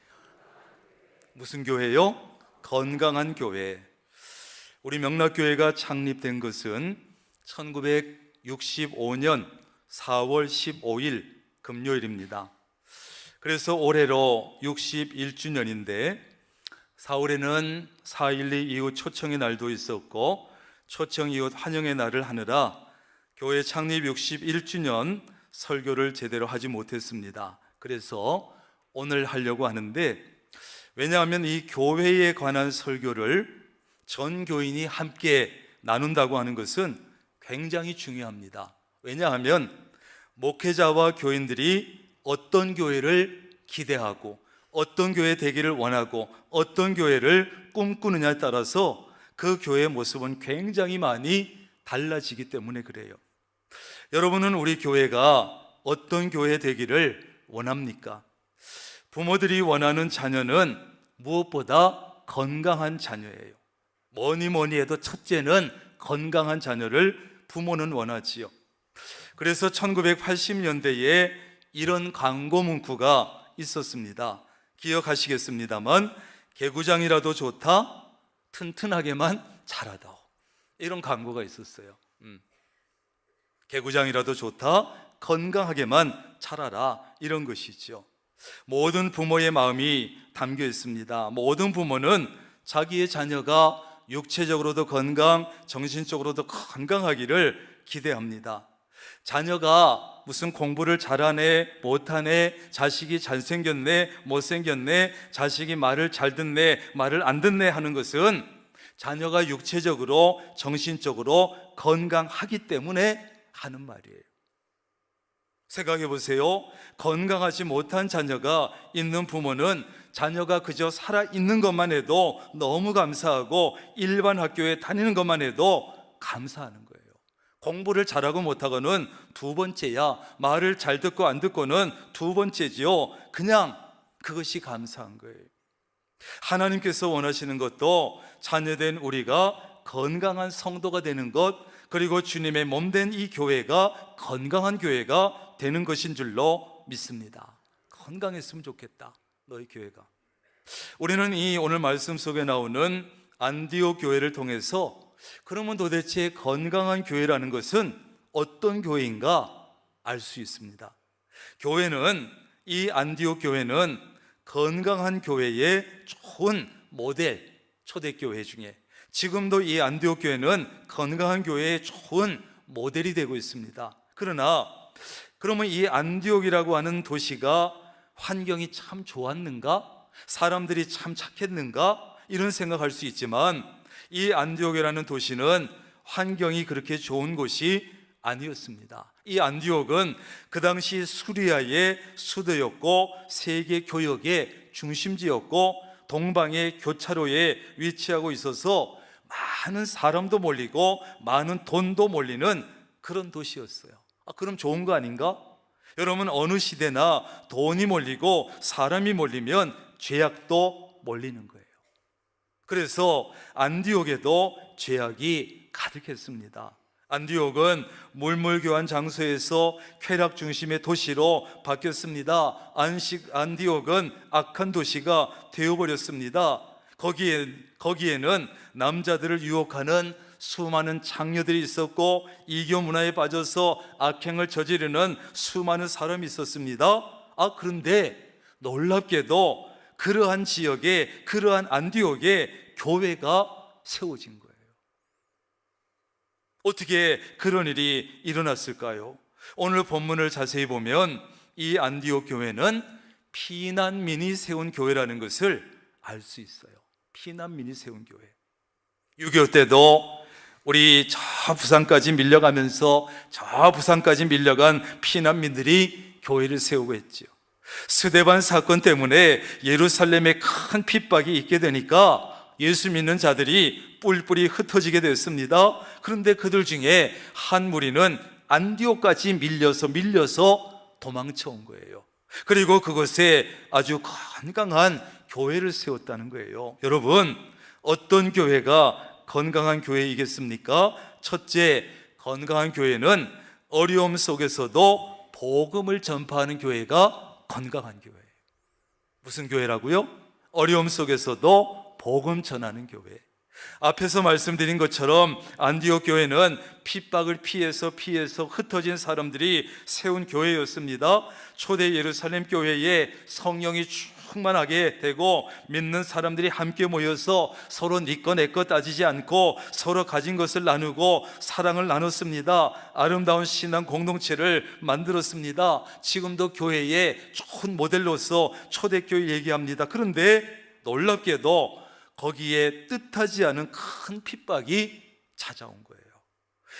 Speaker 5: 무슨 교회요? 건강한 교회. 우리 명락교회가 창립된 것은 1965년 4월 15일 금요일입니다. 그래서 올해로 61주년인데 4월에는 4.12 이후 초청의 날도 있었고, 초청 이후 환영의 날을 하느라 교회 창립 61주년 설교를 제대로 하지 못했습니다. 그래서 오늘 하려고 하는데, 왜냐하면 이 교회에 관한 설교를 전 교인이 함께 나눈다고 하는 것은 굉장히 중요합니다. 왜냐하면 목회자와 교인들이 어떤 교회를 기대하고 어떤 교회 되기를 원하고 어떤 교회를 꿈꾸느냐에 따라서 그 교회의 모습은 굉장히 많이 달라지기 때문에 그래요. 여러분은 우리 교회가 어떤 교회 되기를 원합니까? 부모들이 원하는 자녀는 무엇보다 건강한 자녀예요. 뭐니 해도 첫째는 건강한 자녀를 부모는 원하지요. 그래서 1980년대에 이런 광고 문구가 있었습니다. 기억하시겠습니다만, 개구장이라도 좋다, 튼튼하게만 자라다. 이런 광고가 있었어요. 개구장이라도 좋다, 건강하게만 자라라, 이런 것이죠. 모든 부모의 마음이 담겨 있습니다. 모든 부모는 자기의 자녀가 육체적으로도 건강, 정신적으로도 건강하기를 기대합니다. 자녀가 무슨 공부를 잘하네, 못하네, 자식이 잘생겼네, 못생겼네, 자식이 말을 잘 듣네, 말을 안 듣네 하는 것은 자녀가 육체적으로, 정신적으로 건강하기 때문에 하는 말이에요. 생각해 보세요. 건강하지 못한 자녀가 있는 부모는 자녀가 그저 살아있는 것만 해도 너무 감사하고, 일반 학교에 다니는 것만 해도 감사하는 거예요. 공부를 잘하고 못하고는 두 번째야, 말을 잘 듣고 안 듣고는 두 번째지요. 그냥 그것이 감사한 거예요. 하나님께서 원하시는 것도 자녀된 우리가 건강한 성도가 되는 것, 그리고 주님의 몸된 이 교회가 건강한 교회가 되는 것인 줄로 믿습니다. 건강했으면 좋겠다, 너희 교회가. 우리는 이 오늘 말씀 속에 나오는 안디옥 교회를 통해서 그러면 도대체 건강한 교회라는 것은 어떤 교회인가 알 수 있습니다. 교회는, 이 안디옥 교회는 건강한 교회의 좋은 모델, 초대교회 중에 지금도 이 안디옥 교회는 건강한 교회의 좋은 모델이 되고 있습니다. 그러면 이 안디옥이라고 하는 도시가 환경이 참 좋았는가? 사람들이 참 착했는가? 이런 생각할 수 있지만 이 안디옥이라는 도시는 환경이 그렇게 좋은 곳이 아니었습니다. 이 안디옥은 그 당시 수리아의 수도였고 세계 교역의 중심지였고 동방의 교차로에 위치하고 있어서 많은 사람도 몰리고 많은 돈도 몰리는 그런 도시였어요. 그럼 좋은 거 아닌가? 여러분, 어느 시대나 돈이 몰리고 사람이 몰리면 죄악도 몰리는 거예요. 그래서 안디옥에도 죄악이 가득했습니다. 안디옥은 물물교환 장소에서 쾌락 중심의 도시로 바뀌었습니다. 안디옥은 악한 도시가 되어버렸습니다. 거기에는 남자들을 유혹하는 수많은 장녀들이 있었고 이교 문화에 빠져서 악행을 저지르는 수많은 사람이 있었습니다. 그런데 놀랍게도 그러한 지역에, 그러한 안디옥에 교회가 세워진 거예요. 어떻게 그런 일이 일어났을까요? 오늘 본문을 자세히 보면 이 안디옥 교회는 피난민이 세운 교회라는 것을 알 수 있어요. 피난민이 세운 교회. 6.25 때도 우리 저 부산까지 밀려가면서 저 부산까지 밀려간 피난민들이 교회를 세우고 했죠. 스데반 사건 때문에 예루살렘에 큰 핍박이 있게 되니까 예수 믿는 자들이 뿔뿔이 흩어지게 됐습니다. 그런데 그들 중에 한 무리는 안디옥까지 밀려서 도망쳐 온 거예요. 그리고 그곳에 아주 건강한 교회를 세웠다는 거예요. 여러분, 어떤 교회가 건강한 교회이겠습니까? 첫째, 건강한 교회는 어려움 속에서도 복음을 전파하는 교회가 건강한 교회예요. 무슨 교회라고요? 어려움 속에서도 복음 전하는 교회. 앞에서 말씀드린 것처럼 안디옥 교회는 핍박을 피해서 흩어진 사람들이 세운 교회였습니다. 초대 예루살렘 교회에 성령이 충만하게 되고 믿는 사람들이 함께 모여서 서로 네 거 내 거 따지지 않고 서로 가진 것을 나누고 사랑을 나눴습니다. 아름다운 신앙 공동체를 만들었습니다. 지금도 교회의 좋은 모델로서 초대교회 얘기합니다. 그런데 놀랍게도 거기에 뜻하지 않은 큰 핍박이 찾아온 거예요.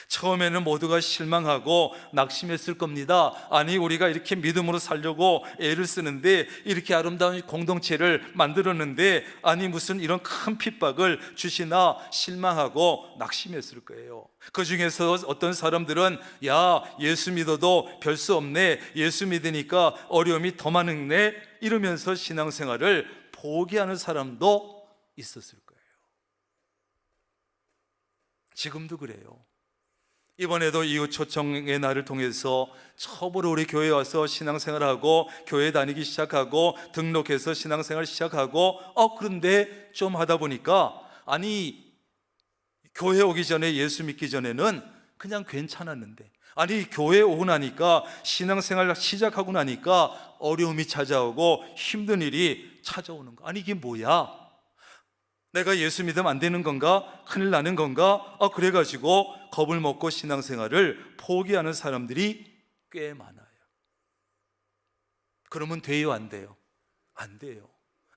Speaker 5: 처음에는 모두가 실망하고 낙심했을 겁니다. 아니, 우리가 이렇게 믿음으로 살려고 애를 쓰는데, 이렇게 아름다운 공동체를 만들었는데, 아니 무슨 이런 큰 핍박을 주시나 실망하고 낙심했을 거예요. 그 중에서 어떤 사람들은 야, 예수 믿어도 별 수 없네, 예수 믿으니까 어려움이 더 많네, 이러면서 신앙생활을 포기하는 사람도 있었을 거예요. 지금도 그래요. 이번에도 이웃 초청의 날을 통해서 처음으로 우리 교회에 와서 신앙생활하고 교회 다니기 시작하고 등록해서 신앙생활 시작하고 그런데 좀 하다 보니까 아니, 교회 오기 전에, 예수 믿기 전에는 그냥 괜찮았는데, 아니 교회 오고 나니까, 신앙생활 시작하고 나니까 어려움이 찾아오고 힘든 일이 찾아오는 거. 아니 이게 뭐야? 내가 예수 믿으면 안 되는 건가? 큰일 나는 건가? 그래가지고 겁을 먹고 신앙생활을 포기하는 사람들이 꽤 많아요. 그러면 돼요, 안 돼요? 안 돼요.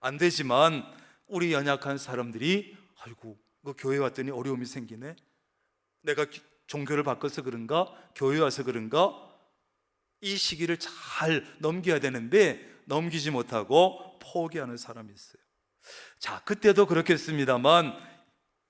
Speaker 5: 안 되지만 우리 연약한 사람들이 아이고, 그 교회 왔더니 어려움이 생기네, 내가 종교를 바꿔서 그런가? 교회 와서 그런가? 이 시기를 잘 넘겨야 되는데 넘기지 못하고 포기하는 사람이 있어요. 자, 그때도 그렇겠습니다만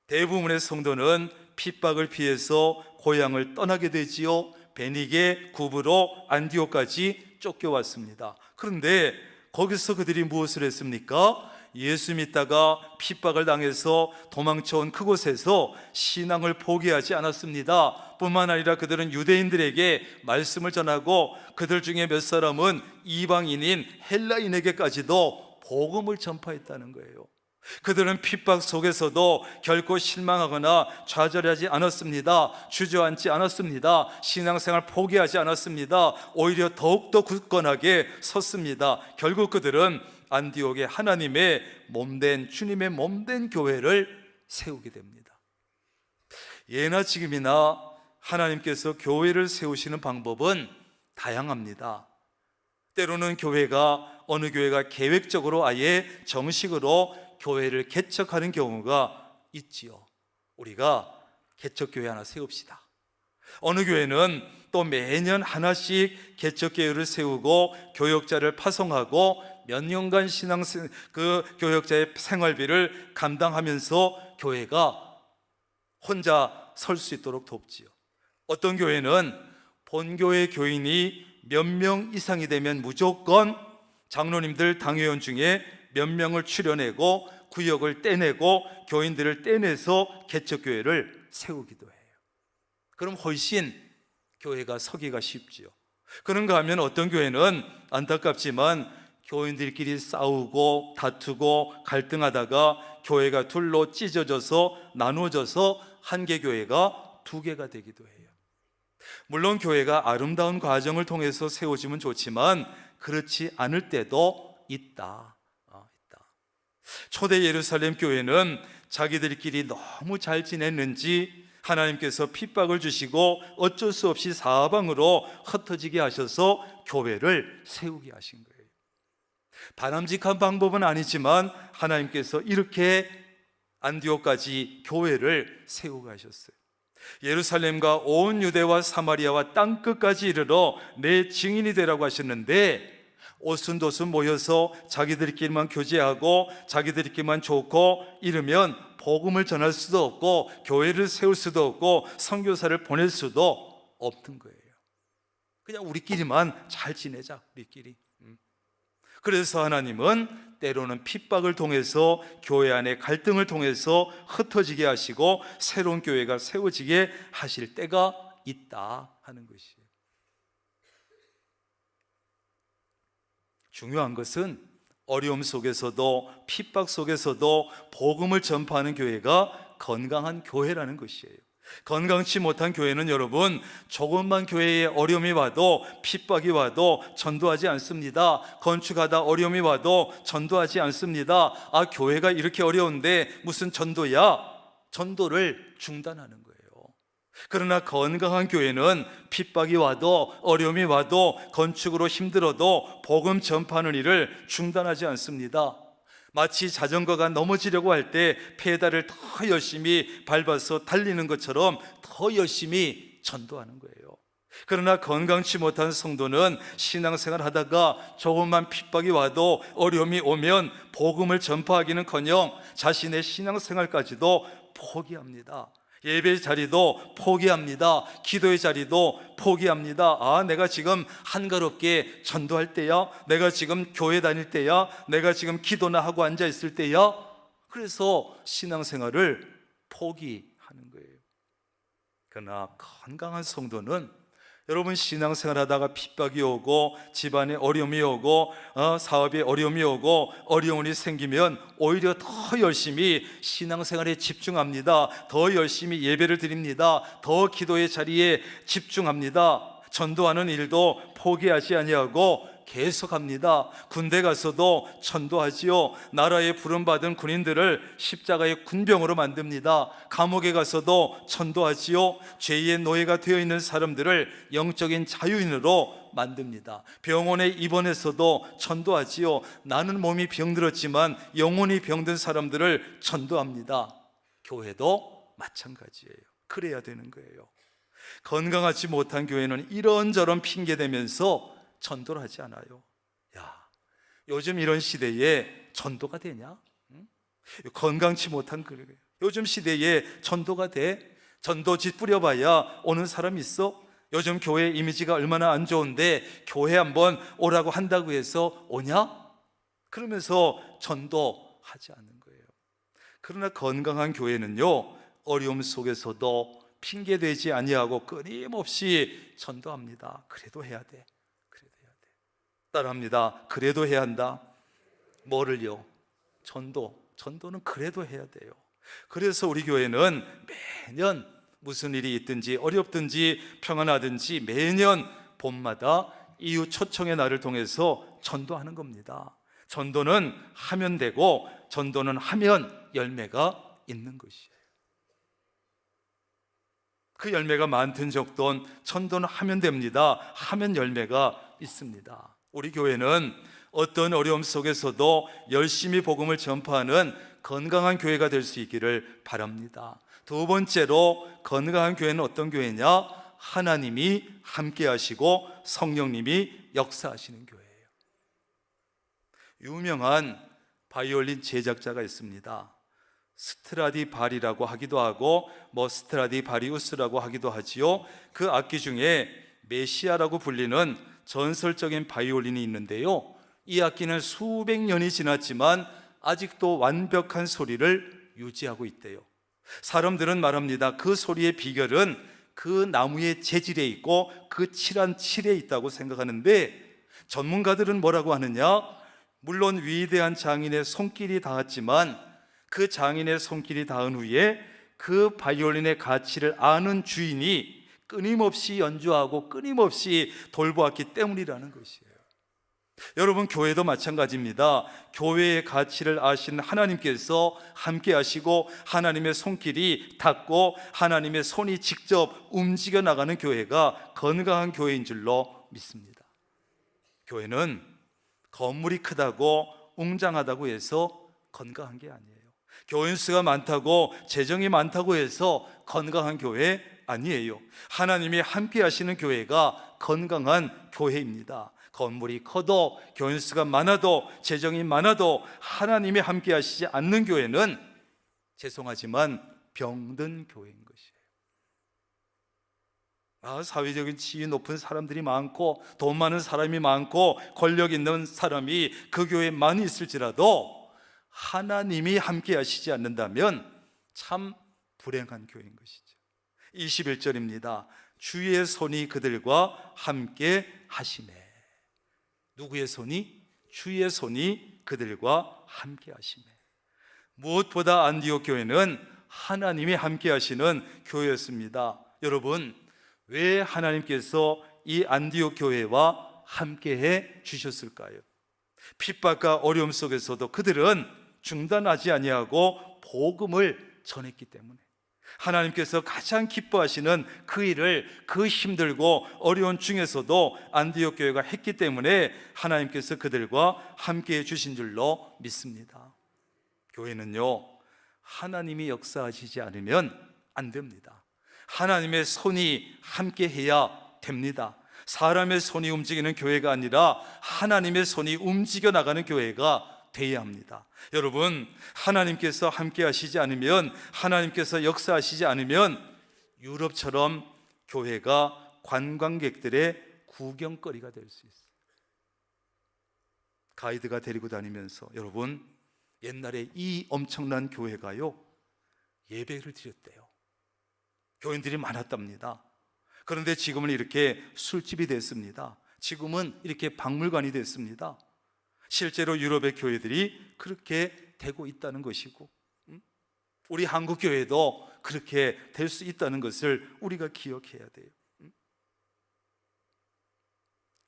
Speaker 5: 대부분의 성도는 핍박을 피해서 고향을 떠나게 되지요. 베니게, 구브로, 안디옥까지 쫓겨왔습니다. 그런데 거기서 그들이 무엇을 했습니까? 예수 믿다가 핍박을 당해서 도망쳐온 그곳에서 신앙을 포기하지 않았습니다. 뿐만 아니라 그들은 유대인들에게 말씀을 전하고 그들 중에 몇 사람은 이방인인 헬라인에게까지도 복음을 전파했다는 거예요. 그들은 핍박 속에서도 결코 실망하거나 좌절하지 않았습니다. 주저앉지 않았습니다. 신앙생활 포기하지 않았습니다. 오히려 더욱더 굳건하게 섰습니다. 결국 그들은 안디옥에 하나님의 몸된, 주님의 몸된 교회를 세우게 됩니다. 예나 지금이나 하나님께서 교회를 세우시는 방법은 다양합니다. 때로는 어느 교회가 계획적으로 아예 정식으로 교회를 개척하는 경우가 있지요. 우리가 개척교회 하나 세웁시다. 어느 교회는 또 매년 하나씩 개척교회를 세우고 교역자를 파송하고 몇 년간 그 교역자의 생활비를 감당하면서 교회가 혼자 설 수 있도록 돕지요. 어떤 교회는 본교회 교인이 몇 명 이상이 되면 무조건 장로님들, 당회원 중에 몇 명을 추려내고 구역을 떼내고 교인들을 떼내서 개척교회를 세우기도 해요. 그럼 훨씬 교회가 서기가 쉽지요. 그런가 하면 어떤 교회는 안타깝지만 교인들끼리 싸우고 다투고 갈등하다가 교회가 둘로 찢어져서 나눠져서 한 개 교회가 두 개가 되기도 해요. 물론 교회가 아름다운 과정을 통해서 세워지면 좋지만 그렇지 않을 때도 있다. 초대 예루살렘 교회는 자기들끼리 너무 잘 지냈는지 하나님께서 핍박을 주시고 어쩔 수 없이 사방으로 흩어지게 하셔서 교회를 세우게 하신 거예요. 바람직한 방법은 아니지만 하나님께서 이렇게 안디옥까지 교회를 세우게 하셨어요. 예루살렘과 온 유대와 사마리아와 땅끝까지 이르러 내 증인이 되라고 하셨는데 오순도순 모여서 자기들끼리만 교제하고 자기들끼리만 좋고 이러면 복음을 전할 수도 없고 교회를 세울 수도 없고 선교사를 보낼 수도 없는 거예요. 그냥 우리끼리만 잘 지내자, 우리끼리. 그래서 하나님은 때로는 핍박을 통해서 교회 안의 갈등을 통해서 흩어지게 하시고 새로운 교회가 세워지게 하실 때가 있다 하는 것이에요. 중요한 것은 어려움 속에서도 핍박 속에서도 복음을 전파하는 교회가 건강한 교회라는 것이에요. 건강치 못한 교회는 여러분 조금만 교회에 어려움이 와도 핍박이 와도 전도하지 않습니다. 건축하다 어려움이 와도 전도하지 않습니다. 아, 교회가 이렇게 어려운데 무슨 전도야? 전도를 중단하는 거예요. 그러나 건강한 교회는 핍박이 와도 어려움이 와도 건축으로 힘들어도 복음 전파하는 일을 중단하지 않습니다. 마치 자전거가 넘어지려고 할 때 페달을 더 열심히 밟아서 달리는 것처럼 더 열심히 전도하는 거예요. 그러나 건강치 못한 성도는 신앙생활 하다가 조금만 핍박이 와도 어려움이 오면 복음을 전파하기는커녕 자신의 신앙생활까지도 포기합니다. 예배의 자리도 포기합니다. 기도의 자리도 포기합니다. 아, 내가 지금 한가롭게 전도할 때야? 내가 지금 교회 다닐 때야? 내가 지금 기도나 하고 앉아 있을 때야? 그래서 신앙생활을 포기하는 거예요. 그러나 건강한 성도는 여러분 신앙생활 하다가 핍박이 오고 집안에 어려움이 오고 사업에 어려움이 오고 어려운 일이 생기면 오히려 더 열심히 신앙생활에 집중합니다. 더 열심히 예배를 드립니다. 더 기도의 자리에 집중합니다. 전도하는 일도 포기하지 아니하고 계속합니다. 군대 가서도 전도하지요. 나라에 부름받은 군인들을 십자가의 군병으로 만듭니다. 감옥에 가서도 전도하지요. 죄의 노예가 되어 있는 사람들을 영적인 자유인으로 만듭니다. 병원에 입원해서도 전도하지요. 나는 몸이 병들었지만 영혼이 병든 사람들을 전도합니다. 교회도 마찬가지예요. 그래야 되는 거예요. 건강하지 못한 교회는 이런저런 핑계 대면서 전도를 하지 않아요. 야, 요즘 이런 시대에 전도가 되냐? 응? 건강치 못한 그래. 요즘 시대에 전도가 돼? 전도지 뿌려봐야 오는 사람 있어? 요즘 교회 이미지가 얼마나 안 좋은데 교회 한번 오라고 한다고 해서 오냐? 그러면서 전도하지 않는 거예요. 그러나 건강한 교회는요, 어려움 속에서도 핑계대지 아니하고 끊임없이 전도합니다. 그래도 해야 돼. 따라합니다. 그래도 해야 한다. 뭐를요? 전도는 그래도 해야 돼요. 그래서 우리 교회는 매년 무슨 일이 있든지 어렵든지 평안하든지 매년 봄마다 이웃 초청의 날을 통해서 전도하는 겁니다. 전도는 하면 되고 전도는 하면 열매가 있는 것이에요. 그 열매가 많든 적든 전도는 하면 됩니다. 하면 열매가 있습니다. 우리 교회는 어떤 어려움 속에서도 열심히 복음을 전파하는 건강한 교회가 될 수 있기를 바랍니다. 두 번째로 건강한 교회는 어떤 교회냐? 하나님이 함께 하시고 성령님이 역사하시는 교회예요. 유명한 바이올린 제작자가 있습니다. 스트라디바리라고 하기도 하고 스트라디바리우스라고 하기도 하지요. 그 악기 중에 메시아라고 불리는 전설적인 바이올린이 있는데요, 이 악기는 수백 년이 지났지만 아직도 완벽한 소리를 유지하고 있대요. 사람들은 말합니다. 그 소리의 비결은 그 나무의 재질에 있고 그 칠한 칠에 있다고 생각하는데, 전문가들은 뭐라고 하느냐? 물론 위대한 장인의 손길이 닿았지만 그 장인의 손길이 닿은 후에 그 바이올린의 가치를 아는 주인이 끊임없이 연주하고 끊임없이 돌보았기 때문이라는 것이에요. 여러분, 교회도 마찬가지입니다. 교회의 가치를 아시는 하나님께서 함께 하시고 하나님의 손길이 닿고 하나님의 손이 직접 움직여 나가는 교회가 건강한 교회인 줄로 믿습니다. 교회는 건물이 크다고 웅장하다고 해서 건강한 게 아니에요. 교인 수가 많다고 재정이 많다고 해서 건강한 교회 아니에요. 하나님이 함께 하시는 교회가 건강한 교회입니다. 건물이 커도 교인 수가 많아도 재정이 많아도 하나님이 함께 하시지 않는 교회는 죄송하지만 병든 교회인 것이에요. 사회적인 지위 높은 사람들이 많고 돈 많은 사람이 많고 권력 있는 사람이 그 교회에 많이 있을지라도 하나님이 함께 하시지 않는다면 참 불행한 교회인 것이죠. 21절입니다. 주의 손이 그들과 함께 하시네. 누구의 손이? 주의 손이 그들과 함께 하시네. 무엇보다 안디옥 교회는 하나님이 함께 하시는 교회였습니다. 여러분, 왜 하나님께서 이 안디옥 교회와 함께해 주셨을까요? 핍박과 어려움 속에서도 그들은 중단하지 아니하고 복음을 전했기 때문에, 하나님께서 가장 기뻐하시는 그 일을 그 힘들고 어려운 중에서도 안디옥 교회가 했기 때문에 하나님께서 그들과 함께해 주신 줄로 믿습니다. 교회는요, 하나님이 역사하시지 않으면 안 됩니다. 하나님의 손이 함께해야 됩니다. 사람의 손이 움직이는 교회가 아니라 하나님의 손이 움직여 나가는 교회가 되어야 합니다. 여러분, 하나님께서 함께 하시지 않으면, 하나님께서 역사하시지 않으면 유럽처럼 교회가 관광객들의 구경거리가 될 수 있어요. 가이드가 데리고 다니면서, 여러분, 옛날에 이 엄청난 교회가요, 예배를 드렸대요. 교인들이 많았답니다. 그런데 지금은 이렇게 술집이 됐습니다. 지금은 이렇게 박물관이 됐습니다. 실제로 유럽의 교회들이 그렇게 되고 있다는 것이고, 우리 한국 교회도 그렇게 될 수 있다는 것을 우리가 기억해야 돼요.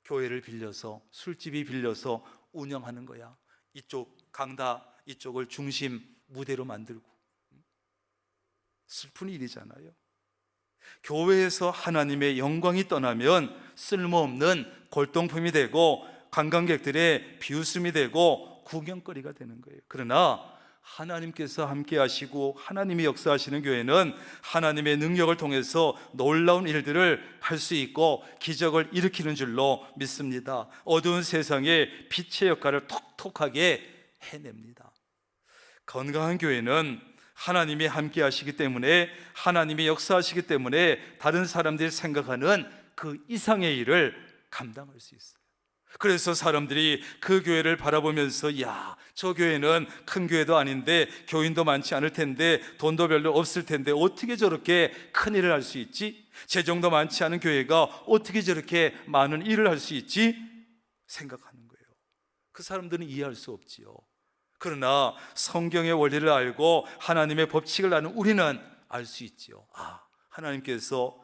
Speaker 5: 교회를 빌려서, 술집이 빌려서 운영하는 거야. 이쪽 강다, 이쪽을 중심 무대로 만들고. 슬픈 일이잖아요. 교회에서 하나님의 영광이 떠나면 쓸모없는 골동품이 되고 관광객들의 비웃음이 되고 구경거리가 되는 거예요. 그러나 하나님께서 함께 하시고 하나님이 역사하시는 교회는 하나님의 능력을 통해서 놀라운 일들을 할 수 있고 기적을 일으키는 줄로 믿습니다. 어두운 세상에 빛의 역할을 톡톡하게 해냅니다. 건강한 교회는 하나님이 함께 하시기 때문에, 하나님이 역사하시기 때문에 다른 사람들이 생각하는 그 이상의 일을 감당할 수 있어요. 그래서 사람들이 그 교회를 바라보면서, 야, 저 교회는 큰 교회도 아닌데 교인도 많지 않을 텐데 돈도 별로 없을 텐데 어떻게 저렇게 큰 일을 할 수 있지? 재정도 많지 않은 교회가 어떻게 저렇게 많은 일을 할 수 있지? 생각하는 거예요. 그 사람들은 이해할 수 없지요. 그러나 성경의 원리를 알고 하나님의 법칙을 아는 우리는 알 수 있지요. 하나님께서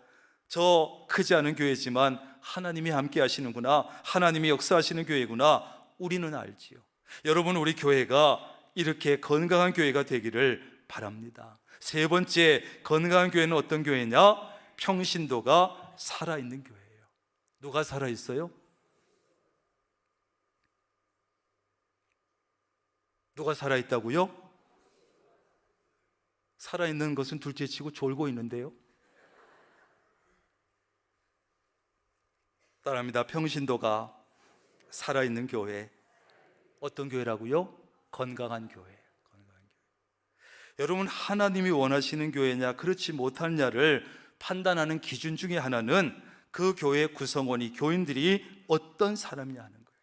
Speaker 5: 저 크지 않은 교회지만 하나님이 함께 하시는구나, 하나님이 역사하시는 교회구나, 우리는 알지요. 여러분, 우리 교회가 이렇게 건강한 교회가 되기를 바랍니다. 세 번째, 건강한 교회는 어떤 교회냐? 평신도가 살아있는 교회예요. 누가 살아있어요? 누가 살아있다고요? 살아있는 것은 둘째치고 졸고 있는데요. 따라합니다. 평신도가 살아있는 교회. 어떤 교회라고요? 건강한 교회. 건강한 교회. 여러분, 하나님이 원하시는 교회냐 그렇지 못하느냐를 판단하는 기준 중에 하나는 그 교회 구성원이, 교인들이 어떤 사람이냐 하는 거예요.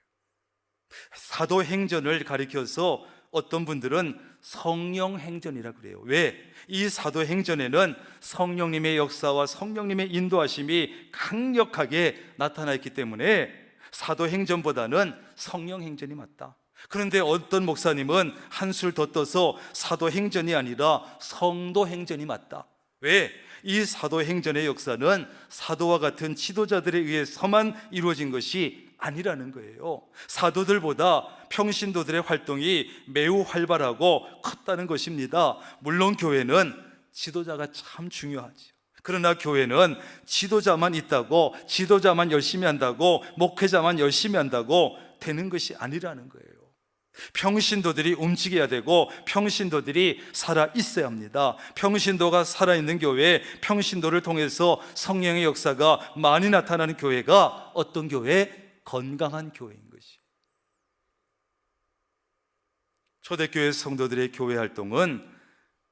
Speaker 5: 사도행전을 가리켜서 어떤 분들은 성령행전이라 그래요. 왜? 이 사도행전에는 성령님의 역사와 성령님의 인도하심이 강력하게 나타나 있기 때문에 사도행전보다는 성령행전이 맞다. 그런데 어떤 목사님은 한술 더 떠서 사도행전이 아니라 성도행전이 맞다. 왜? 이 사도행전의 역사는 사도와 같은 지도자들에 의해서만 이루어진 것이 아니라는 거예요. 사도들보다 평신도들의 활동이 매우 활발하고 컸다는 것입니다. 물론 교회는 지도자가 참 중요하죠. 그러나 교회는 지도자만 있다고, 지도자만 열심히 한다고, 목회자만 열심히 한다고 되는 것이 아니라는 거예요. 평신도들이 움직여야 되고 평신도들이 살아 있어야 합니다. 평신도가 살아있는 교회, 평신도를 통해서 성령의 역사가 많이 나타나는 교회가 어떤 교회? 건강한 교회인 것이. 초대교회 성도들의 교회 활동은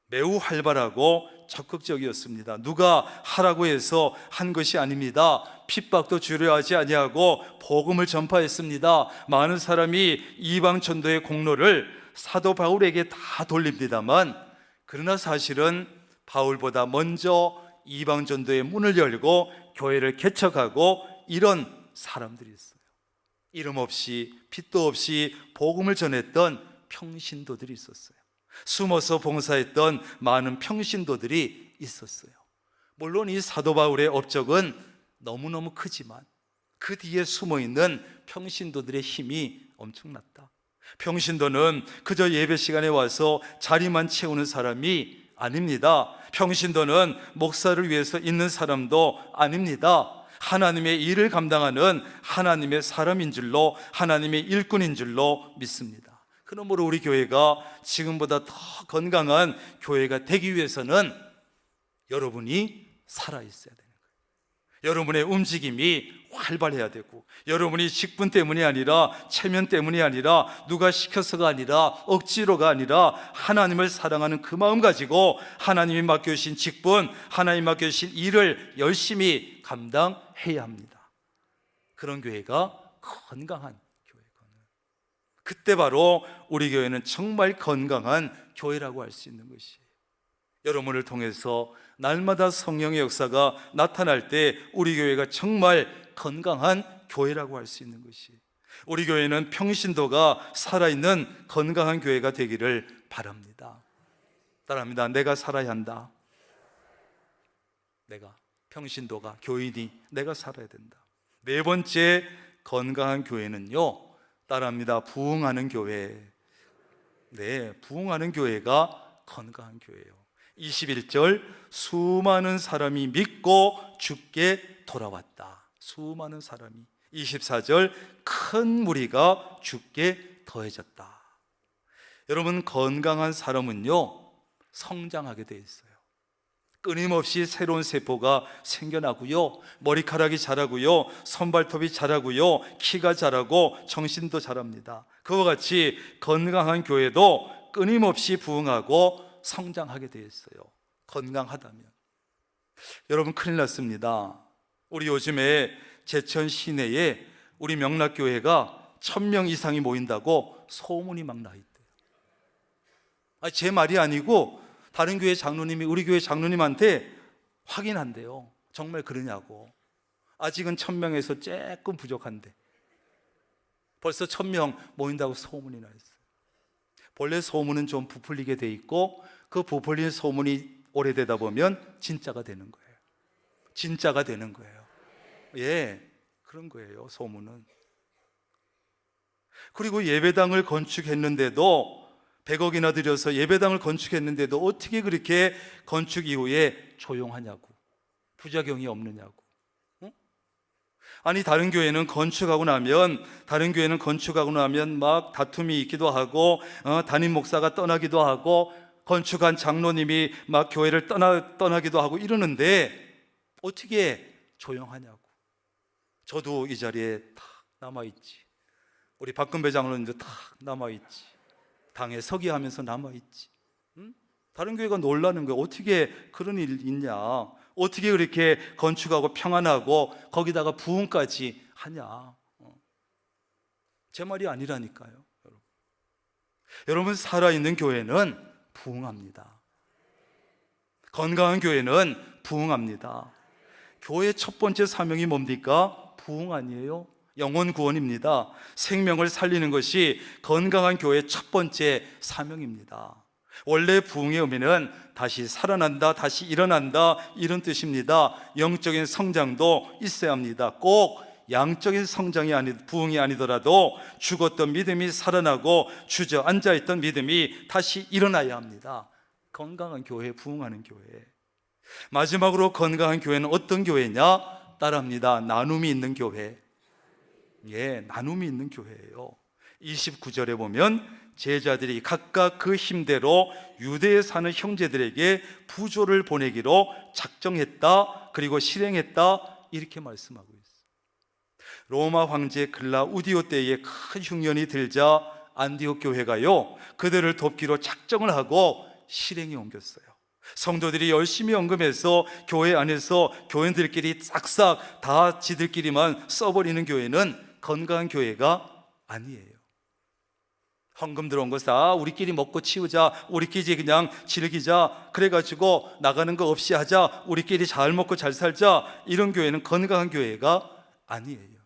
Speaker 5: 매우 활발하고 적극적이었습니다. 누가 하라고 해서 한 것이 아닙니다. 핍박도 주려하지 아니하고 복음을 전파했습니다. 많은 사람이 이방 전도의 공로를 사도 바울에게 다 돌립니다만, 그러나 사실은 바울보다 먼저 이방 전도의 문을 열고 교회를 개척하고 이런 사람들이 있어요. 이름 없이 빚도 없이 복음을 전했던 평신도들이 있었어요. 숨어서 봉사했던 많은 평신도들이 있었어요. 물론 이 사도 바울의 업적은 너무너무 크지만 그 뒤에 숨어있는 평신도들의 힘이 엄청났다. 평신도는 그저 예배 시간에 와서 자리만 채우는 사람이 아닙니다. 평신도는 목사를 위해서 있는 사람도 아닙니다. 하나님의 일을 감당하는 하나님의 사람인 줄로, 하나님의 일꾼인 줄로 믿습니다. 그러므로 우리 교회가 지금보다 더 건강한 교회가 되기 위해서는 여러분이 살아있어야 되는 거예요. 여러분의 움직임이 활발해야 되고, 여러분이 직분 때문이 아니라, 체면 때문이 아니라, 누가 시켜서가 아니라, 억지로가 아니라 하나님을 사랑하는 그 마음 가지고 하나님이 맡겨주신 직분, 하나님이 맡겨주신 일을 열심히 감당해야 합니다. 그런 교회가 건강한, 그때 바로 우리 교회는 정말 건강한 교회라고 할 수 있는 것이에요. 여러분을 통해서 날마다 성령의 역사가 나타날 때 우리 교회가 정말 건강한 교회라고 할 수 있는 것이에요. 우리 교회는 평신도가 살아있는 건강한 교회가 되기를 바랍니다. 따라합니다. 내가 살아야 한다. 내가, 평신도가, 교인이 내가 살아야 된다. 네 번째 건강한 교회는요, 따라합니다. 부흥하는 교회. 네, 부흥하는 교회가 건강한 교회예요. 21절, 수많은 사람이 믿고 주께 돌아왔다. 수많은 사람이. 24절, 큰 무리가 주께 더해졌다. 여러분, 건강한 사람은요, 성장하게 돼 있어요. 끊임없이 새로운 세포가 생겨나고요, 머리카락이 자라고요, 손발톱이 자라고요, 키가 자라고 정신도 자랍니다. 그와 같이 건강한 교회도 끊임없이 부흥하고 성장하게 되어 있어요. 건강하다면. 여러분, 큰일 났습니다. 우리 요즘에 제천 시내에 우리 명락교회가 1000명 이상이 모인다고 소문이 막 나 있대요. 제 말이 아니고 다른 교회 장로님이 우리 교회 장로님한테 확인한대요. 정말 그러냐고. 아직은 1000명에서 조금 부족한데. 벌써 1000명 모인다고 소문이 나 있어요. 본래 소문은 좀 부풀리게 돼 있고 그 부풀린 소문이 오래되다 보면 진짜가 되는 거예요. 진짜가 되는 거예요. 예, 그런 거예요, 소문은. 그리고 예배당을 건축했는데도 100억이나 들여서 예배당을 건축했는데도 어떻게 그렇게 건축 이후에 조용하냐고, 부작용이 없느냐고. 아니 다른 교회는 건축하고 나면 막 다툼이 있기도 하고 담임 목사가 떠나기도 하고 건축한 장로님이 막 교회를 떠나기도 하고 이러는데 어떻게 조용하냐고. 저도 이 자리에 탁 남아있지. 우리 박근배 장로님도 탁 남아있지. 당에 서기 하면서 남아있지. 다른 교회가 놀라는 거예요. 어떻게 그런 일 있냐. 어떻게 그렇게 건축하고 평안하고 거기다가 부흥까지 하냐. 제 말이 아니라니까요. 여러분 살아있는 교회는 부흥합니다. 건강한 교회는 부흥합니다. 교회의 첫 번째 사명이 뭡니까? 부흥 아니에요? 영혼 구원입니다. 생명을 살리는 것이 건강한 교회의 첫 번째 사명입니다. 원래 부흥의 의미는 다시 살아난다, 다시 일어난다 이런 뜻입니다. 영적인 성장도 있어야 합니다. 꼭 양적인 부흥이 아니더라도 죽었던 믿음이 살아나고 주저앉아 있던 믿음이 다시 일어나야 합니다. 건강한 교회, 부흥하는 교회. 마지막으로 건강한 교회는 어떤 교회냐? 따라합니다. 나눔이 있는 교회. 예, 나눔이 있는 교회예요. 29절에 보면 제자들이 각각 그 힘대로 유대에 사는 형제들에게 부조를 보내기로 작정했다, 그리고 실행했다 이렇게 말씀하고 있어요. 로마 황제 글라우디오 때에 큰 흉년이 들자 안디옥 교회가요 그들을 돕기로 작정을 하고 실행에 옮겼어요. 성도들이 열심히 헌금해서 교회 안에서 교인들끼리 싹싹 다 지들끼리만 써버리는 교회는 건강한 교회가 아니에요. 헌금 들어온 거 다 우리끼리 먹고 치우자, 우리끼리 그냥 즐기자, 그래가지고 나가는 거 없이 하자, 우리끼리 잘 먹고 잘 살자, 이런 교회는 건강한 교회가 아니에요.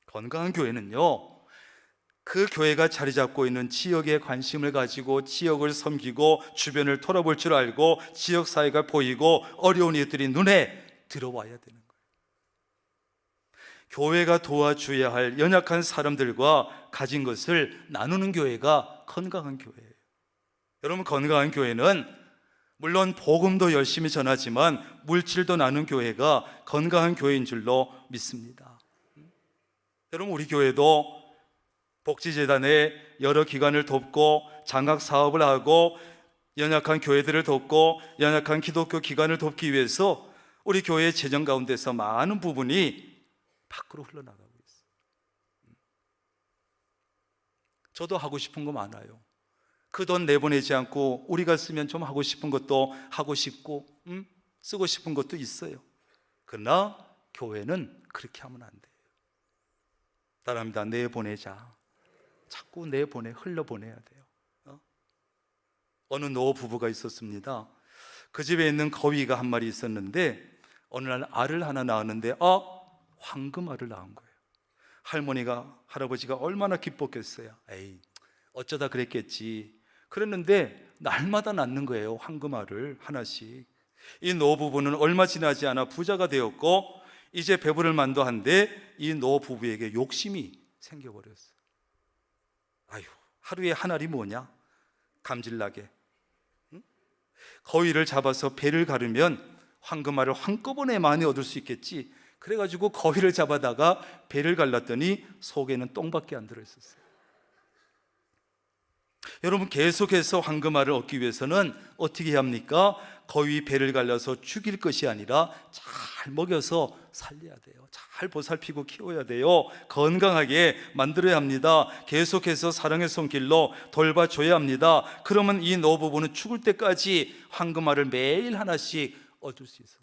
Speaker 5: 건강한 교회는요 그 교회가 자리 잡고 있는 지역에 관심을 가지고 지역을 섬기고 주변을 돌아볼 줄 알고 지역 사회가 보이고 어려운 이들이 눈에 들어와야 되는 거예요. 교회가 도와줘야 할 연약한 사람들과 가진 것을 나누는 교회가 건강한 교회예요. 여러분, 건강한 교회는 물론 복음도 열심히 전하지만 물질도 나누는 교회가 건강한 교회인 줄로 믿습니다. 여러분, 우리 교회도 복지재단에 여러 기관을 돕고 장학 사업을 하고 연약한 교회들을 돕고 연약한 기독교 기관을 돕기 위해서 우리 교회의 재정 가운데서 많은 부분이 밖으로 흘러나가고 있어요. 저도 하고 싶은 거 많아요. 그 돈 내보내지 않고 우리가 쓰면 좀 하고 싶은 것도 하고 싶고 쓰고 싶은 것도 있어요. 그러나 교회는 그렇게 하면 안 돼요. 따라합니다. 내보내자. 자꾸 흘려보내야 돼요. 어느 노 부부가 있었습니다. 그 집에 있는 거위가 한 마리 있었는데 어느 날 알을 하나 낳았는데 황금알을 낳은 거예요. 할아버지가 얼마나 기뻤겠어요. 에이, 어쩌다 그랬겠지. 그랬는데 날마다 낳는 거예요. 황금알을 하나씩. 이 노부부는 얼마 지나지 않아 부자가 되었고 이제 배부를 만도 한데 이 노부부에게 욕심이 생겨버렸어요. 아유, 하루에 한 알이 뭐냐? 감질나게. 거위를 잡아서 배를 가르면 황금알을 한꺼번에 많이 얻을 수 있겠지. 그래가지고 거위를 잡아다가 배를 갈랐더니 속에는 똥밖에 안 들어있었어요. 여러분, 계속해서 황금알을 얻기 위해서는 어떻게 해야 합니까? 거위 배를 갈라서 죽일 것이 아니라 잘 먹여서 살려야 돼요. 잘 보살피고 키워야 돼요. 건강하게 만들어야 합니다. 계속해서 사랑의 손길로 돌봐줘야 합니다. 그러면 이 노부부는 죽을 때까지 황금알을 매일 하나씩 얻을 수 있었어요.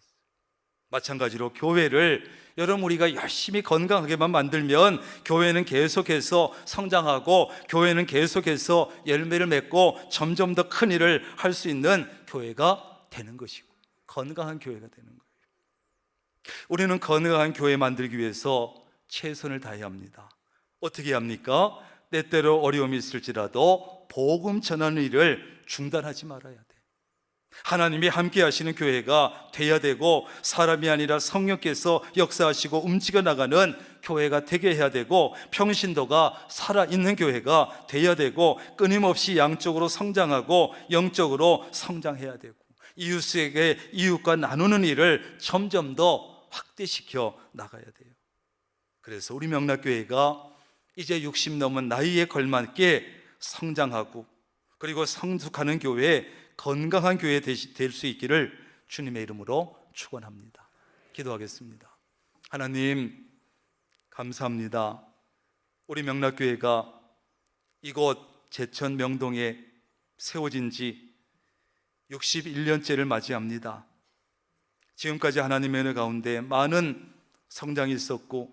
Speaker 5: 마찬가지로 교회를 여러분 우리가 열심히 건강하게만 만들면 교회는 계속해서 성장하고 교회는 계속해서 열매를 맺고 점점 더 큰 일을 할 수 있는 교회가 되는 것이고 건강한 교회가 되는 거예요. 우리는 건강한 교회 만들기 위해서 최선을 다해야 합니다. 어떻게 합니까? 때때로 어려움이 있을지라도 복음 전하는 일을 중단하지 말아야 돼. 하나님이 함께 하시는 교회가 돼야 되고, 사람이 아니라 성령께서 역사하시고 움직여 나가는 교회가 되게 해야 되고, 평신도가 살아있는 교회가 돼야 되고, 끊임없이 양쪽으로 성장하고 영적으로 성장해야 되고, 이웃에게 이웃과 나누는 일을 점점 더 확대시켜 나가야 돼요. 그래서 우리 명락교회가 이제 60 넘은 나이에 걸맞게 성장하고, 그리고 성숙하는 교회, 건강한 교회 될 수 있기를 주님의 이름으로 축원합니다. 기도하겠습니다. 하나님, 감사합니다. 우리 명락교회가 이곳 제천 명동에 세워진 지 61년째를 맞이합니다. 지금까지 하나님의 은혜 가운데 많은 성장이 있었고,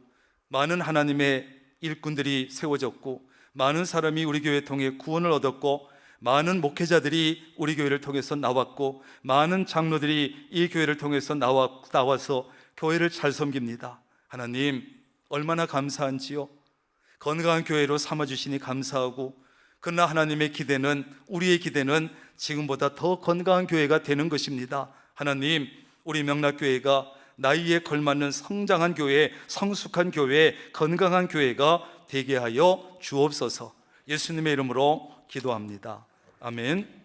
Speaker 5: 많은 하나님의 일꾼들이 세워졌고, 많은 사람이 우리 교회 통해 구원을 얻었고, 많은 목회자들이 우리 교회를 통해서 나왔고, 많은 장로들이 이 교회를 통해서 나와서 교회를 잘 섬깁니다. 하나님, 얼마나 감사한지요. 건강한 교회로 삼아주시니 감사하고, 그러나 하나님의 기대는, 우리의 기대는 지금보다 더 건강한 교회가 되는 것입니다. 하나님, 우리 명락교회가 나이에 걸맞는 성장한 교회, 성숙한 교회, 건강한 교회가 되게 하여 주옵소서. 예수님의 이름으로 기도합니다. 아멘.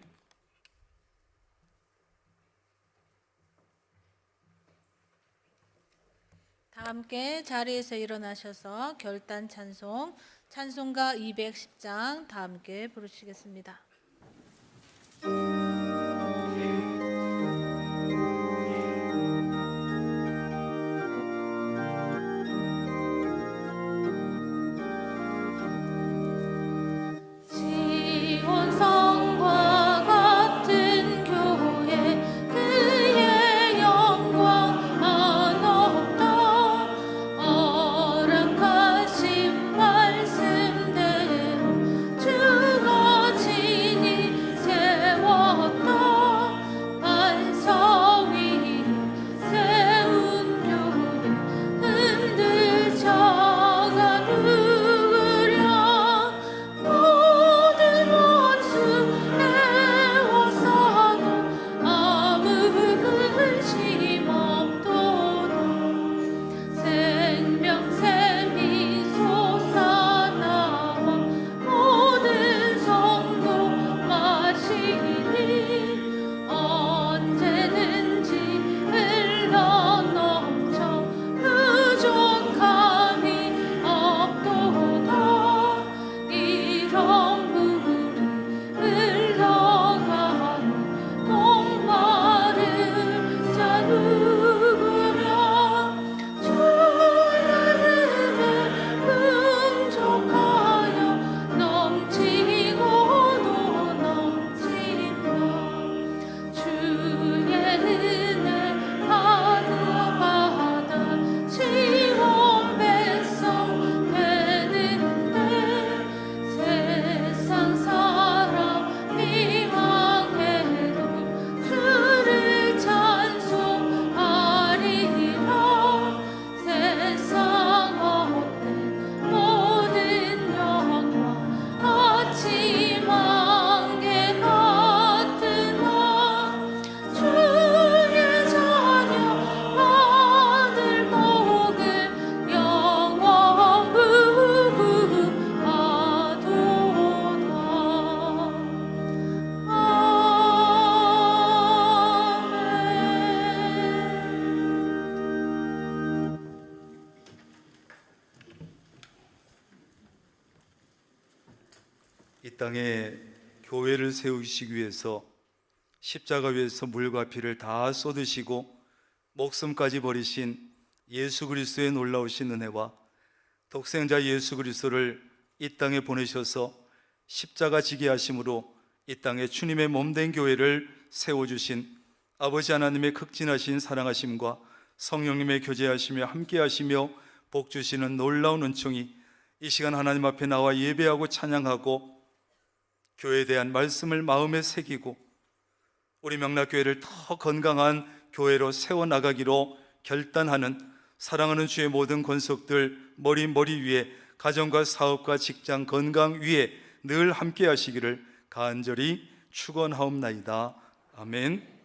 Speaker 3: 다 함께 자리에서 일어나셔서 결단 찬송, 찬송가 210장 다 함께 부르시겠습니다.
Speaker 5: 이 땅에 교회를 세우시기 위해서 십자가 위에서 물과 피를 다 쏟으시고 목숨까지 버리신 예수 그리스도의 놀라우신 은혜와 독생자 예수 그리스도를 이 땅에 보내셔서 십자가 지게 하심으로 이 땅에 주님의 몸된 교회를 세워주신 아버지 하나님의 극진하신 사랑하심과 성령님의 교제하시며 함께하시며 복주시는 놀라운 은총이 이 시간 하나님 앞에 나와 예배하고 찬양하고 교회에 대한 말씀을 마음에 새기고 우리 명락교회를 더 건강한 교회로 세워나가기로 결단하는 사랑하는 주의 모든 권속들 머리 위에 가정과 사업과 직장 건강 위에 늘 함께 하시기를 간절히 축원하옵나이다. 아멘.